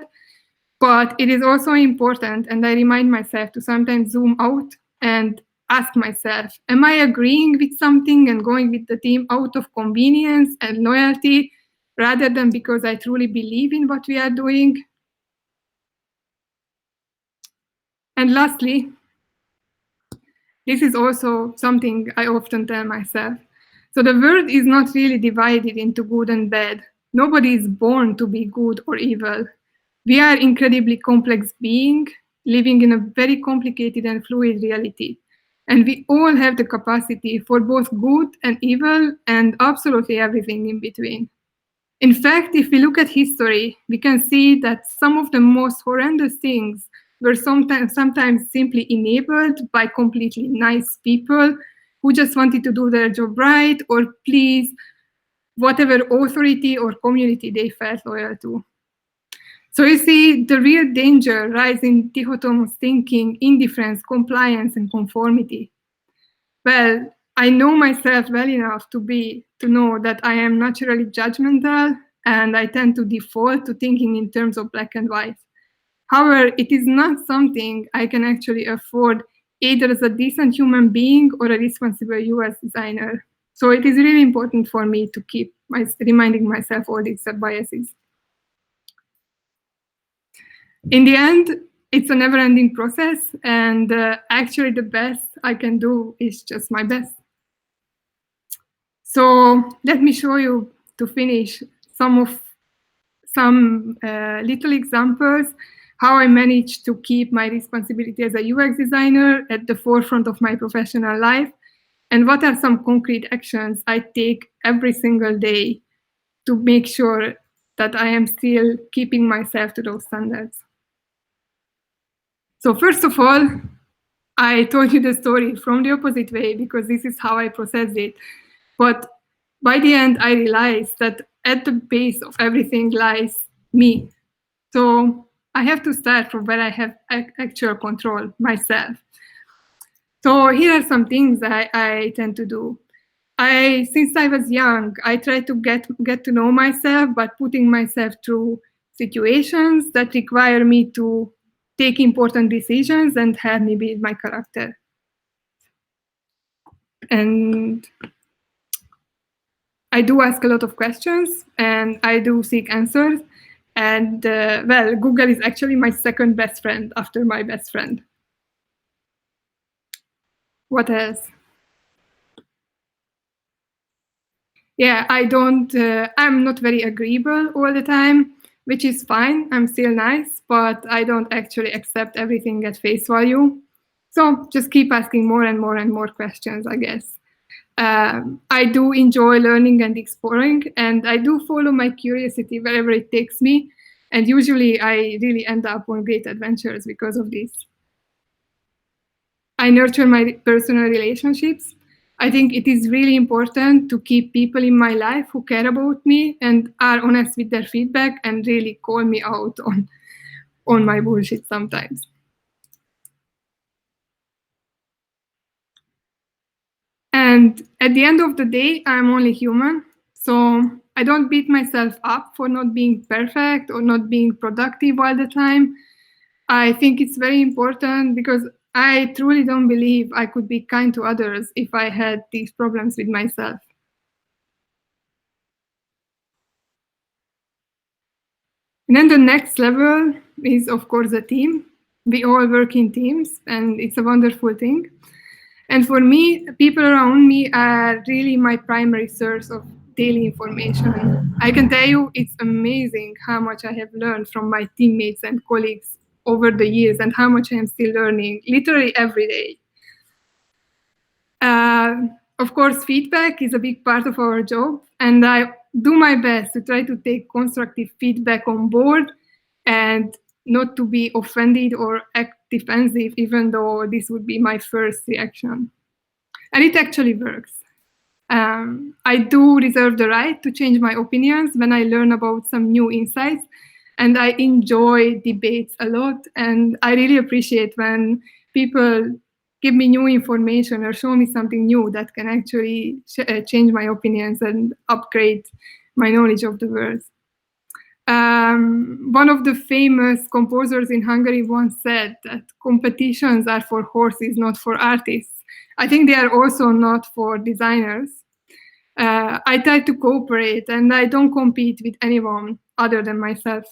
But it is also important, and I remind myself to sometimes zoom out and ask myself, am I agreeing with something and going with the team out of convenience and loyalty, rather than because I truly believe in what we are doing? And lastly, this is also something I often tell myself. So the world is not really divided into good and bad. Nobody is born to be good or evil. We are incredibly complex beings living in a very complicated and fluid reality. And we all have the capacity for both good and evil and absolutely everything in between. In fact, if we look at history, we can see that some of the most horrendous things were sometimes simply enabled by completely nice people who just wanted to do their job right or please whatever authority or community they felt loyal to. So you see, the real danger lies in dichotomous thinking, indifference, compliance, and conformity. Well, I know myself well enough to know that I am naturally judgmental and I tend to default to thinking in terms of black and white. However, it is not something I can actually afford either as a decent human being or a responsible UX designer. So it is really important for me to keep reminding myself all these biases. In the end, it's a never-ending process, and actually the best I can do is just my best. So let me show you, to finish, some little examples how I managed to keep my responsibility as a UX designer at the forefront of my professional life, and what are some concrete actions I take every single day to make sure that I am still keeping myself to those standards. So first of all, I told you the story from the opposite way because this is how I processed it. But by the end, I realized that at the base of everything lies me. So I have to start from where I have actual control, myself. So here are some things I tend to do. Since I was young, I tried to get to know myself by putting myself through situations that require me to take important decisions and help me build my character. And I do ask a lot of questions and I do seek answers. And well, Google is actually my second best friend after my best friend. What else? yeah, I'm not very agreeable all the time, which is fine. I'm still nice, but I don't actually accept everything at face value. So just keep asking more and more and more questions, I guess. I do enjoy learning and exploring, and I do follow my curiosity wherever it takes me. And usually I really end up on great adventures because of this. I nurture my personal relationships. I think it is really important to keep people in my life who care about me and are honest with their feedback and really call me out on my bullshit sometimes. And at the end of the day, I'm only human. So I don't beat myself up for not being perfect or not being productive all the time. I think it's very important because I truly don't believe I could be kind to others if I had these problems with myself. And then the next level is, of course, a team. We all work in teams, and it's a wonderful thing. And for me, people around me are really my primary source of daily information. I can tell you it's amazing how much I have learned from my teammates and colleagues over the years and how much I am still learning literally every day. Of course, feedback is a big part of our job, and I do my best to try to take constructive feedback on board and not to be offended or act defensive, even though this would be my first reaction. And it actually works. I do reserve the right to change my opinions when I learn about some new insights, and I enjoy debates a lot, and I really appreciate when people give me new information or show me something new that can actually change my opinions and upgrade my knowledge of the world. One of the famous composers in Hungary once said that competitions are for horses, not for artists. I think they are also not for designers. I try to cooperate, and I don't compete with anyone other than myself.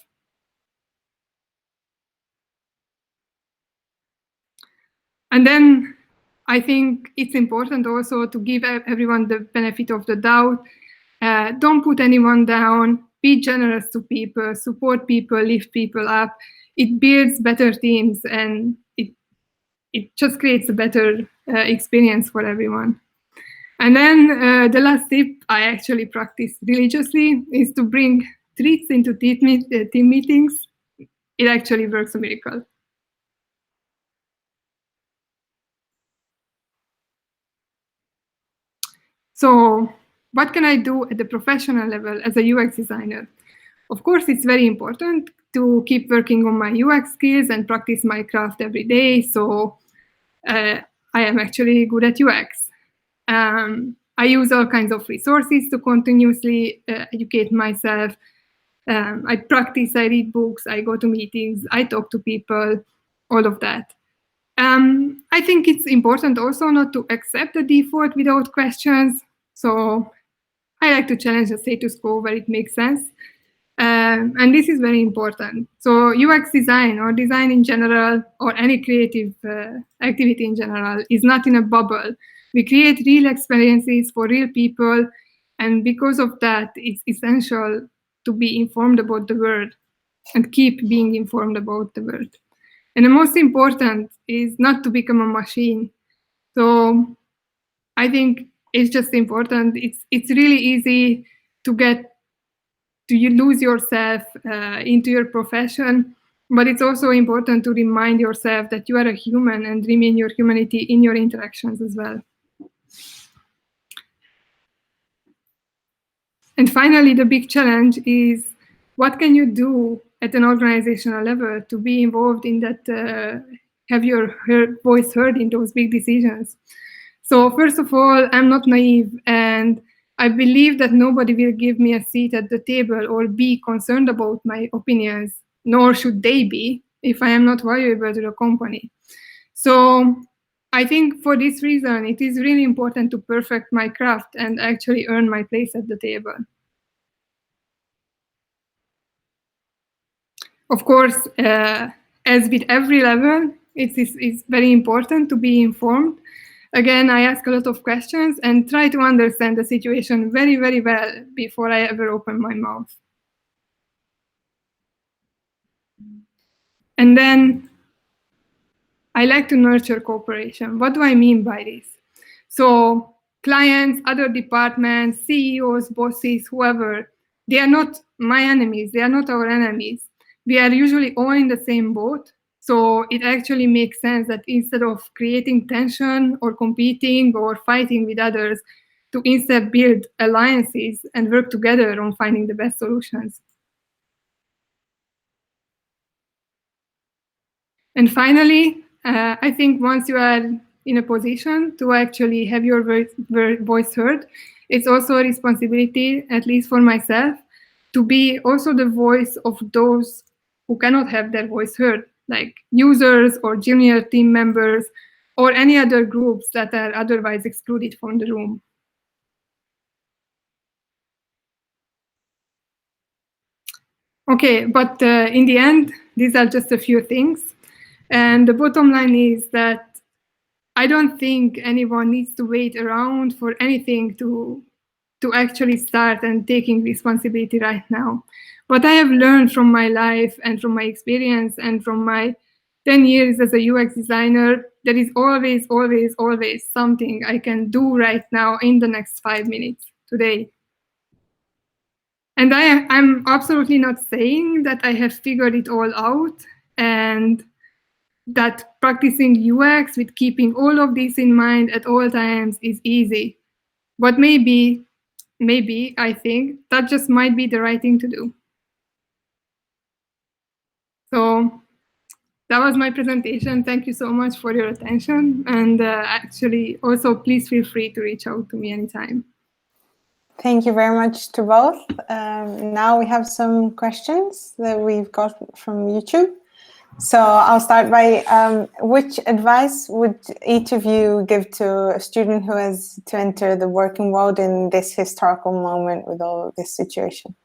And then I think it's important also to give everyone the benefit of the doubt. Don't put anyone down. Be generous to people, support people, lift people up. It builds better teams, and it just creates a better experience for everyone. And then the last tip I actually practice religiously is to bring treats into team meetings. It actually works a miracle. So what can I do at the professional level as a UX designer? Of course, it's very important to keep working on my UX skills and practice my craft every day. So I am actually good at UX. I use all kinds of resources to continuously educate myself. I practice, I read books, I go to meetings, I talk to people, all of that. I think it's important also not to accept the default without questions. So I like to challenge the status quo where it makes sense. And this is very important. So UX design or design in general or any creative activity in general is not in a bubble. We create real experiences for real people. And because of that, it's essential to be informed about the world and keep being informed about the world. And the most important is not to become a machine. So I think it's just important. It's really easy to lose yourself into your profession, but it's also important to remind yourself that you are a human and remain your humanity in your interactions as well. And finally, the big challenge is what can you do at an organizational level to be involved in that, have your voice heard in those big decisions? So first of all, I'm not naive, and I believe that nobody will give me a seat at the table or be concerned about my opinions, nor should they be if I am not valuable to the company. So I think for this reason, it is really important to perfect my craft and actually earn my place at the table. Of course, as with every level, it's very important to be informed. Again, I ask a lot of questions and try to understand the situation very, very well before I ever open my mouth. And then I like to nurture cooperation. What do I mean by this? So clients, other departments, CEOs, bosses, whoever, they are not my enemies. They are not our enemies. We are usually all in the same boat. So it actually makes sense that instead of creating tension or competing or fighting with others, to instead build alliances and work together on finding the best solutions. And finally, I think once you are in a position to actually have your voice heard, it's also a responsibility, at least for myself, to be also the voice of those who cannot have their voice heard, like users or junior team members or any other groups that are otherwise excluded from the room. Okay, but in the end, these are just a few things. And the bottom line is that I don't think anyone needs to wait around for anything to actually start and taking responsibility right now. What I have learned from my life and from my experience and from my 10 years as a UX designer, there is always, always, always something I can do right now in the next 5 minutes today. And I'm absolutely not saying that I have figured it all out and that practicing UX with keeping all of this in mind at all times is easy. But maybe I think that just might be the right thing to do. So that was my presentation. Thank you so much for your attention. And actually, also, please feel free to reach out to me anytime. Thank you very much to both. Now we have some questions that we've got from YouTube. So I'll start by which advice would each of you give to a student who has to enter the working world in this historical moment with all of this situation?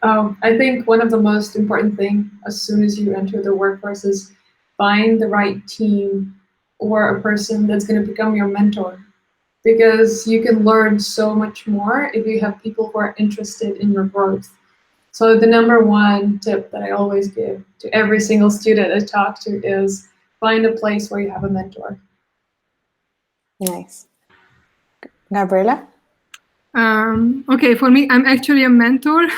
I think one of the most important things as soon as you enter the workforce is find the right team or a person that's going to become your mentor, because you can learn so much more if you have people who are interested in your growth. So the number one tip that I always give to every single student I talk to is find a place where you have a mentor. Nice. Gabriella? Okay, for me, I'm actually a mentor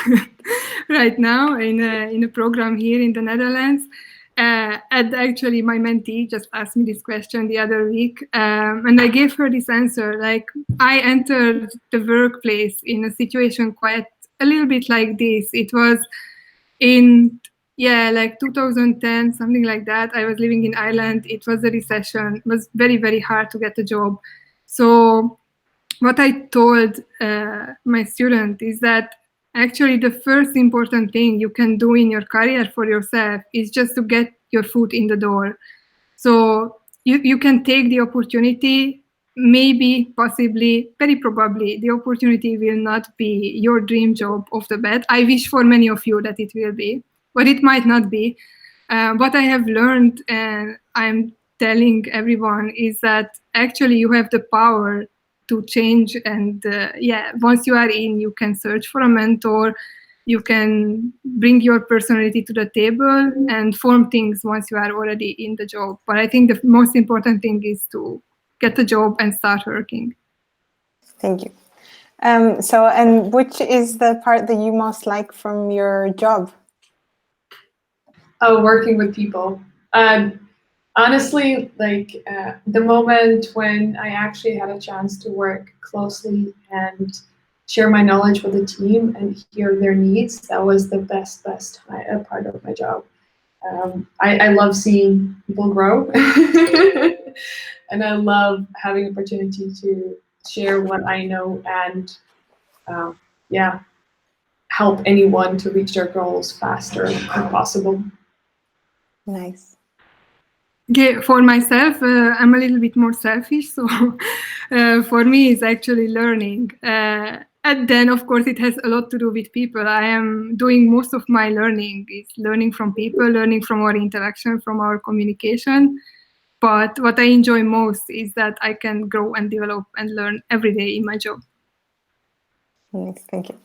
right now in a program here in the Netherlands. And actually, my mentee just asked me this question the other week, and I gave her this answer. Like, I entered the workplace in a situation quite a little bit like this. It was in, like 2010, something like that. I was living in Ireland. It was a recession. It was very, very hard to get a job. So what I told my student is that actually the first important thing you can do in your career for yourself is just to get your foot in the door. So you can take the opportunity. Maybe, possibly, very probably, the opportunity will not be your dream job off the bat. I wish for many of you that it will be, but it might not be. What I have learned, and I'm telling everyone, is that actually you have the power to change. And once you are in, you can search for a mentor. You can bring your personality to the table and form things once you are already in the job. But I think the most important thing is to get a job and start working. Thank you. And which is the part that you most like from your job? Oh, working with people. Honestly, like the moment when I actually had a chance to work closely and share my knowledge with the team and hear their needs, that was the best part of my job. I love seeing people grow and I love having opportunity to share what I know and help anyone to reach their goals faster if possible. Nice. Okay, for myself, I'm a little bit more selfish, so for me it's actually learning. And then, of course, it has a lot to do with people. I am doing most of my learning is learning from people, learning from our interaction, from our communication. But what I enjoy most is that I can grow and develop and learn every day in my job. Yes, thank you.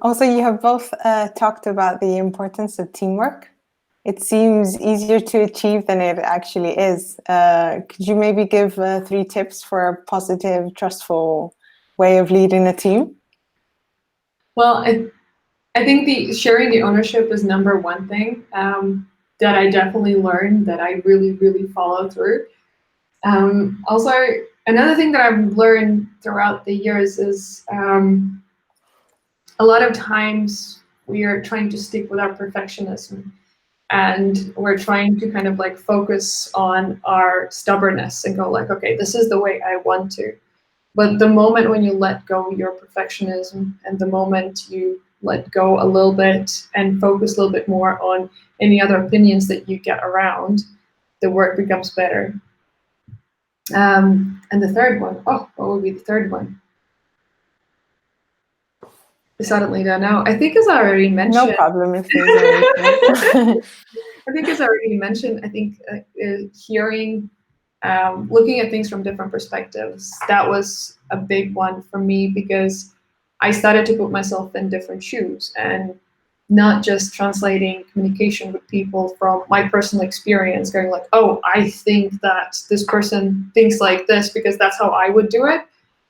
Also, you have both talked about the importance of teamwork. It seems easier to achieve than it actually is. Could you maybe give 3 tips for a positive, trustful way of leading a team? Well, I think sharing the ownership is number one thing that I definitely learned that I really, really follow through. Also, another thing that I've learned throughout the years is a lot of times we are trying to stick with our perfectionism, and we're trying to kind of like focus on our stubbornness and go like, okay, this is the way I want to. But the moment when you let go your perfectionism, and the moment you let go a little bit and focus a little bit more on any other opinions that you get around, the work becomes better. And the third one, what would be the third one? I suddenly don't know. I think as I already mentioned. No problem if there's anything. I think as I already mentioned, I think hearing, looking at things from different perspectives, that was a big one for me, because I started to put myself in different shoes and not just translating communication with people from my personal experience, going like, oh, I think that this person thinks like this because that's how I would do it,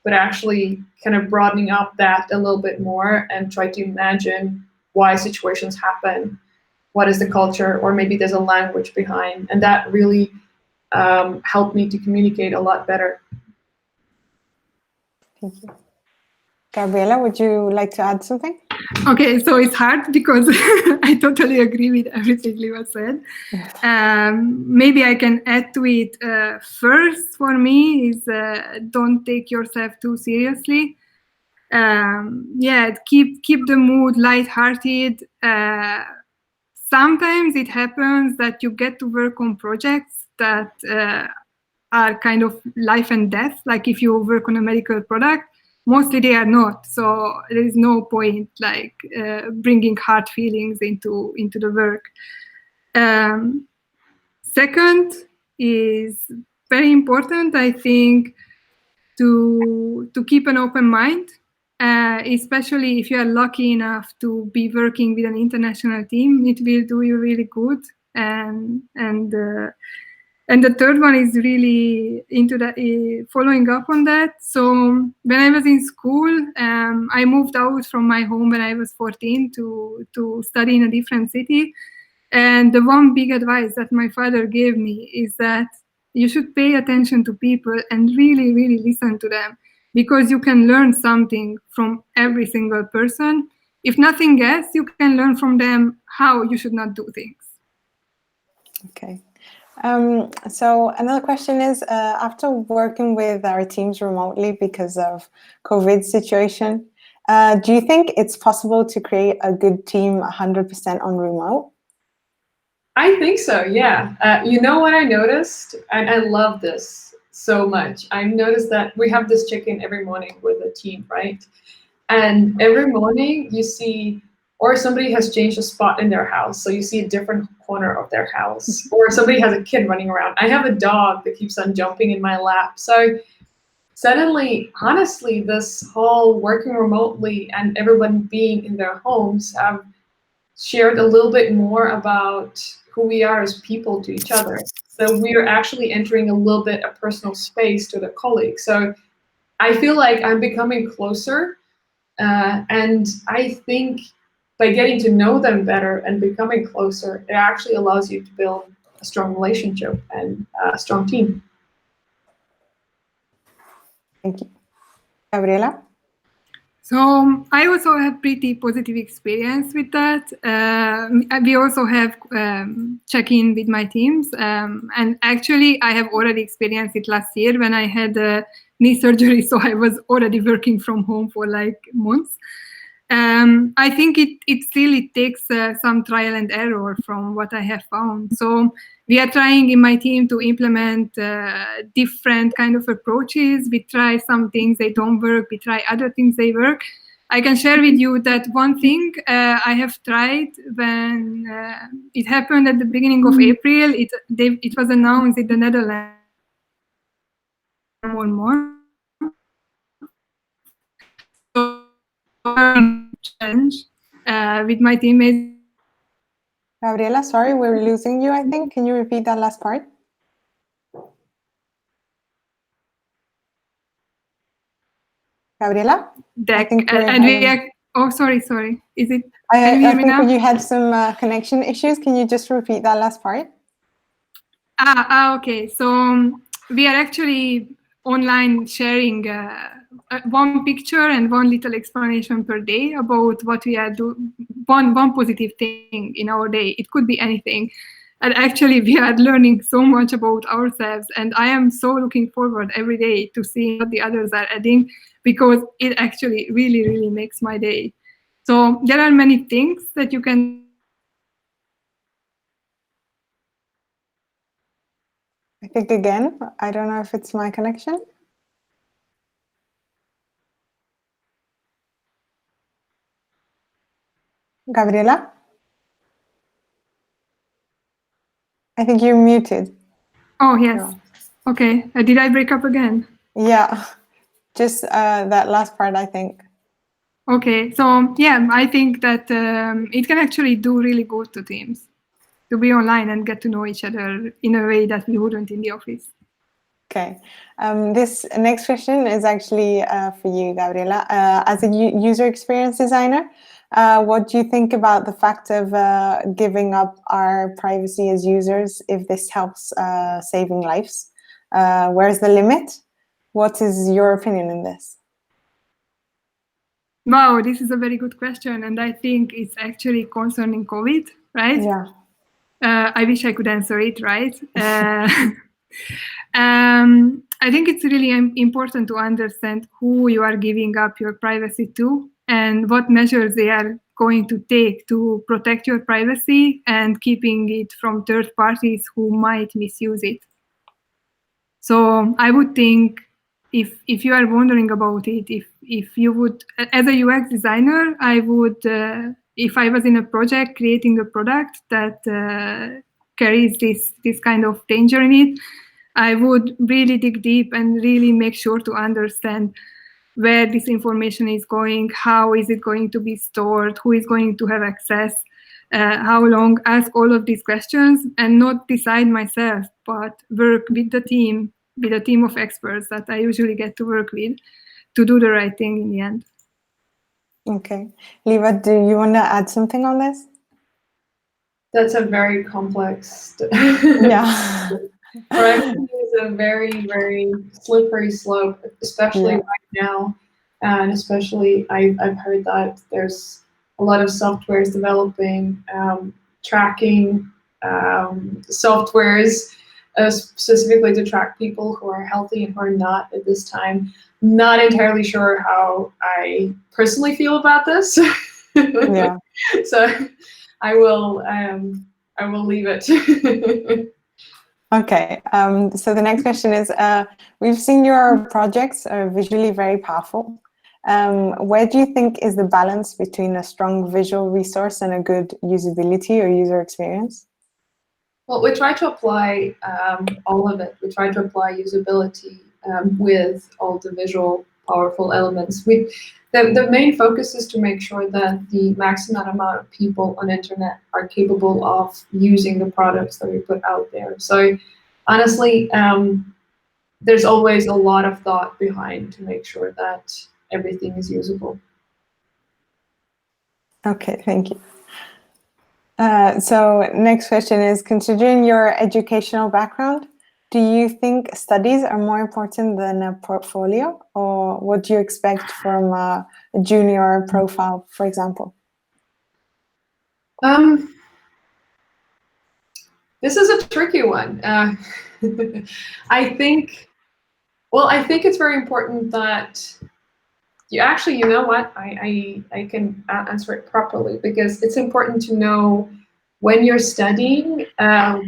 but actually kind of broadening up that a little bit more and try to imagine why situations happen, what is the culture, or maybe there's a language behind, and that really helped me to communicate a lot better. Thank you. Gabriella, would you like to add something? Okay, so it's hard because I totally agree with everything Liva said. Maybe I can add to it. First, for me, is don't take yourself too seriously. Keep the mood lighthearted. Sometimes it happens that you get to work on projects that are kind of life and death. Like if you work on a medical product, mostly they are not. So there is no point like bringing hard feelings into the work. Second is very important, I think, to keep an open mind. Especially if you are lucky enough to be working with an international team, it will do you really good. And the third one is really into the following up on that. So when I was in school, I moved out from my home when I was 14 to study in a different city. And the one big advice that my father gave me is that you should pay attention to people and really, really listen to them, because you can learn something from every single person. If nothing else, you can learn from them how you should not do things. Okay. So another question is, after working with our teams remotely because of COVID situation, do you think it's possible to create a good team 100% on remote? I think so, yeah. You know what I noticed? And I love this so much. I noticed that we have this check-in every morning with the team, right? And every morning you see, or somebody has changed a spot in their house, so you see a different corner of their house, or somebody has a kid running around. I have a dog that keeps on jumping in my lap. So suddenly, honestly, this whole working remotely and everyone being in their homes have shared a little bit more about who we are as people to each other. So we are actually entering a little bit of personal space to the colleague. So I feel like I'm becoming closer, and I think by getting to know them better and becoming closer, it actually allows you to build a strong relationship and a strong team. Thank you. Gabriella? So I also have pretty positive experience with that. We also have check-in with my teams. And actually, I have already experienced it last year when I had knee surgery. So I was already working from home for like months. I think it takes some trial and error from what I have found. So we are trying in my team to implement different kind of approaches. We try some things, they don't work. We try other things, they work. I can share with you that one thing I have tried when it happened at the beginning of April. It was announced in the Netherlands more. So challenge with my teammates. Gabriella, sorry, we're losing you, I think. Can you repeat that last part? Gabriella? Deck, oh, sorry. Is it? Can you hear me now? I think you had some connection issues. Can you just repeat that last part? Okay. So we are actually online sharing one picture and one little explanation per day about what we are doing. One positive thing in our day. It could be anything. And actually, we are learning so much about ourselves. And I am so looking forward every day to see what the others are adding, because it actually really, really makes my day. So there are many things that you can. I think again, I don't know if it's my connection. Gabriella? I think you're muted. Oh, yes. Yeah. Okay. Did I break up again? Yeah, just that last part, I think. Okay. So, yeah, I think that it can actually do really good to teams to be online and get to know each other in a way that we wouldn't in the office. Okay. This next question is actually for you, Gabriella. As a user experience designer, what do you think about the fact of giving up our privacy as users if this helps saving lives? Where's the limit? What is your opinion in this? Wow, this is a very good question. And I think it's actually concerning COVID, right? Yeah. I wish I could answer it, right? I think it's really important to understand who you are giving up your privacy to and what measures they are going to take to protect your privacy and keeping it from third parties who might misuse it. So I would think if you are wondering about it, if you would, as a UX designer, I would, if I was in a project creating a product that carries this kind of danger in it, I would really dig deep and really make sure to understand where this information is going, how is it going to be stored, who is going to have access, how long, ask all of these questions and not decide myself, but work with the team, with a team of experts that I usually get to work with to do the right thing in the end. Okay. Liva, do you want to add something on this? That's a very complex. Yeah. Privacy is a very, very slippery slope, especially right now. And especially, I've heard that there's a lot of softwares developing, tracking softwares specifically to track people who are healthy and who are not at this time. Not entirely sure how I personally feel about this. Yeah. So I will leave it. Okay, so the next question is, we've seen your projects are visually very powerful. Where do you think is the balance between a strong visual resource and a good usability or user experience? Well, we try to apply all of it. We try to apply usability with all the visual powerful elements. The main focus is to make sure that the maximum amount of people on internet are capable of using the products that we put out there. So honestly, there's always a lot of thought behind to make sure that everything is usable. Okay, thank you. So next question is, considering your educational background, do you think studies are more important than a portfolio, or what do you expect from a junior profile, for example? This is a tricky one. I think it's very important that you actually, you know what, I can answer it properly, because it's important to know when you're studying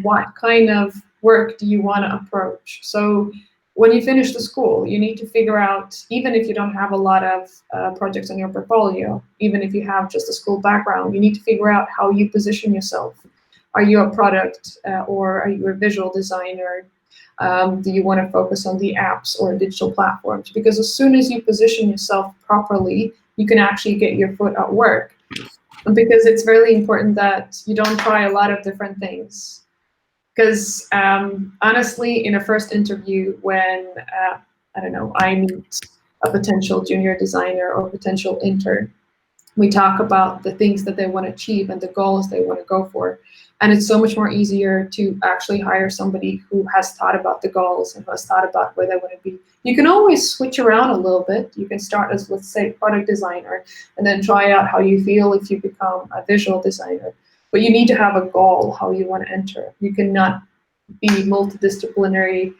what kind of work do you want to approach. So when you finish the school, you need to figure out, even if you don't have a lot of projects on your portfolio, even if you have just a school background, you need to figure out how you position yourself. Are you a product or are you a visual designer? Do you want to focus on the apps or digital platforms? Because as soon as you position yourself properly, you can actually get your foot at work. And because it's really important that you don't try a lot of different things. Because honestly, in a first interview, when, I don't know, I meet a potential junior designer or potential intern, we talk about the things that they want to achieve and the goals they want to go for. And it's so much more easier to actually hire somebody who has thought about the goals and who has thought about where they want to be. You can always switch around a little bit. You can start as, let's say, product designer, and then try out how you feel if you become a visual designer. But you need to have a goal, how you want to enter. You cannot be multidisciplinary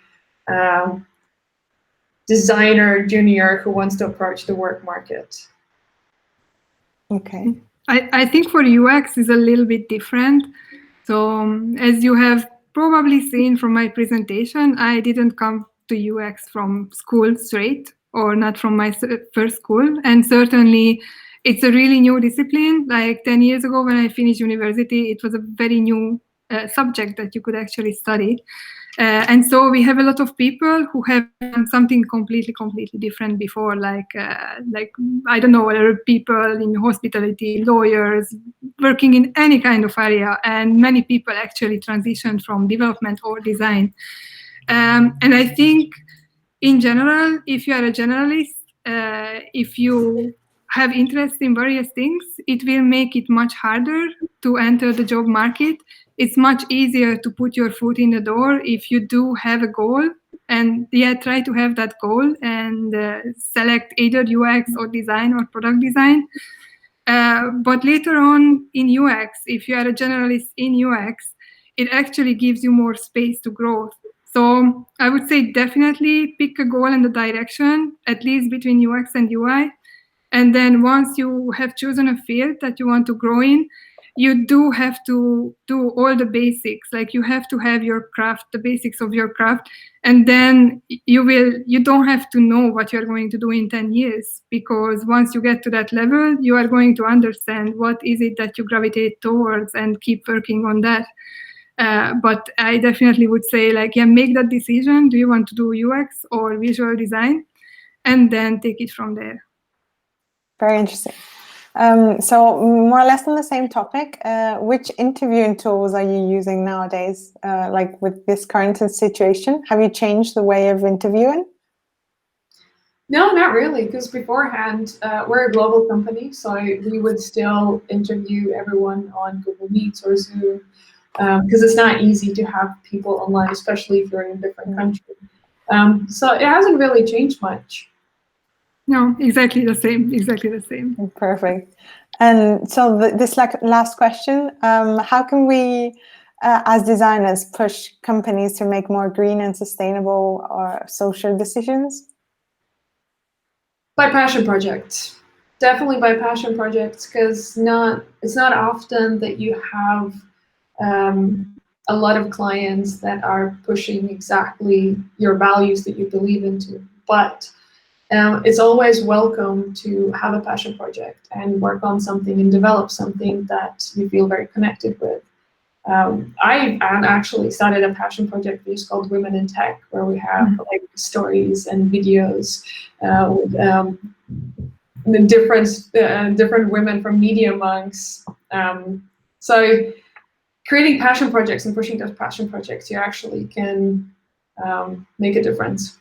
designer junior who wants to approach the work market. Okay. I think for UX is a little bit different. So as you have probably seen from my presentation, I didn't come to UX from school straight, or not from my first school. And certainly it's a really new discipline. Like 10 years ago when I finished university, it was a very new subject that you could actually study. And so we have a lot of people who have done something completely different before, like I don't know, whether people in hospitality, lawyers, working in any kind of area, and many people actually transitioned from development or design. And I think in general, if you are a generalist, if you have interest in various things, it will make it much harder to enter the job market. It's much easier to put your foot in the door if you do have a goal, and try to have that goal and select either UX or design or product design. But later on in UX, if you are a generalist in UX, it actually gives you more space to grow. So I would say definitely pick a goal and a direction, at least between UX and UI. And then once you have chosen a field that you want to grow in, you do have to do all the basics. Like you have to have your craft, the basics of your craft, and then you don't have to know what you're going to do in 10 years, because once you get to that level, you are going to understand what is it that you gravitate towards and keep working on that. But I definitely would say, like, make that decision. Do you want to do UX or visual design? And then take it from there. Very interesting. So more or less on the same topic, which interviewing tools are you using nowadays, like with this current situation? Have you changed the way of interviewing? No, not really, because beforehand, we're a global company, so we would still interview everyone on Google Meets or Zoom, because it's not easy to have people online, especially if you're in a different country. So it hasn't really changed much. No, exactly the same. Perfect. And so this last question, how can we, as designers, push companies to make more green and sustainable or social decisions? By passion projects. Definitely by passion projects, because it's not often that you have a lot of clients that are pushing exactly your values that you believe into. But it's always welcome to have a passion project and work on something and develop something that you feel very connected with. I actually started a passion project piece called Women in Tech, where we have like stories and videos with the different women from Mediamonks. So creating passion projects and pushing those passion projects, you actually can make a difference.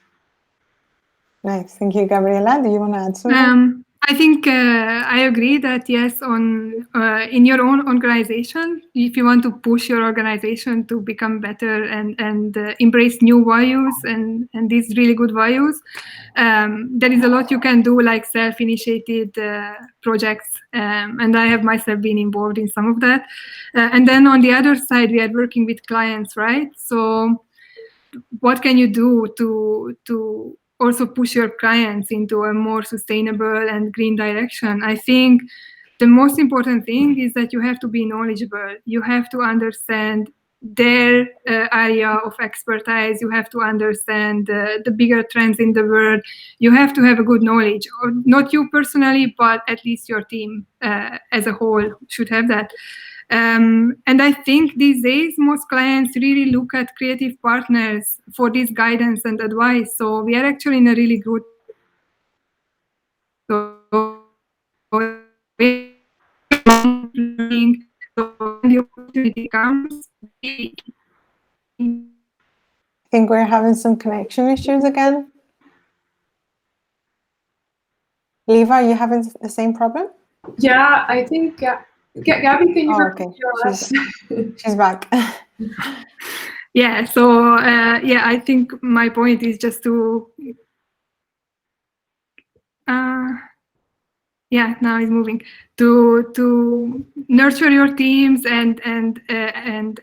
Nice, thank you, Gabriella. Do you want to add something? I think I agree that yes, in your own organization, if you want to push your organization to become better and embrace new values and these really good values, there is a lot you can do, like self-initiated projects, and I have myself been involved in some of that. And then on the other side, we are working with clients, right? So what can you do to also push your clients into a more sustainable and green direction? I think the most important thing is that you have to be knowledgeable. You have to understand their area of expertise. You have to understand the bigger trends in the world. You have to have a good knowledge, or not you personally, but at least your team as a whole should have that. And I think these days most clients really look at creative partners for this guidance and advice. So we are actually in a really good so when the opportunity comes, I think we're having some connection issues again. Liva, are you having the same problem? Yeah, I think, Gabby, can you okay. hear us? She's back. Yeah, so yeah, I think my point is just to yeah, now it's moving to nurture your teams and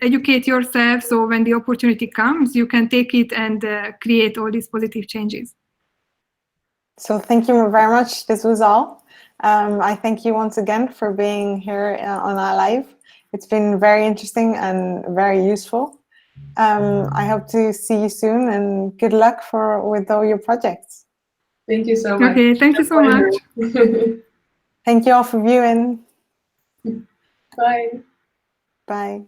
educate yourself, so when the opportunity comes, you can take it and create all these positive changes. So thank you very much. This was all. I thank you once again for being here on our live. It's been very interesting and very useful. I hope to see you soon, and good luck with all your projects. Thank you so much. Okay, thank you so much. Thank you all for viewing. Bye. Bye.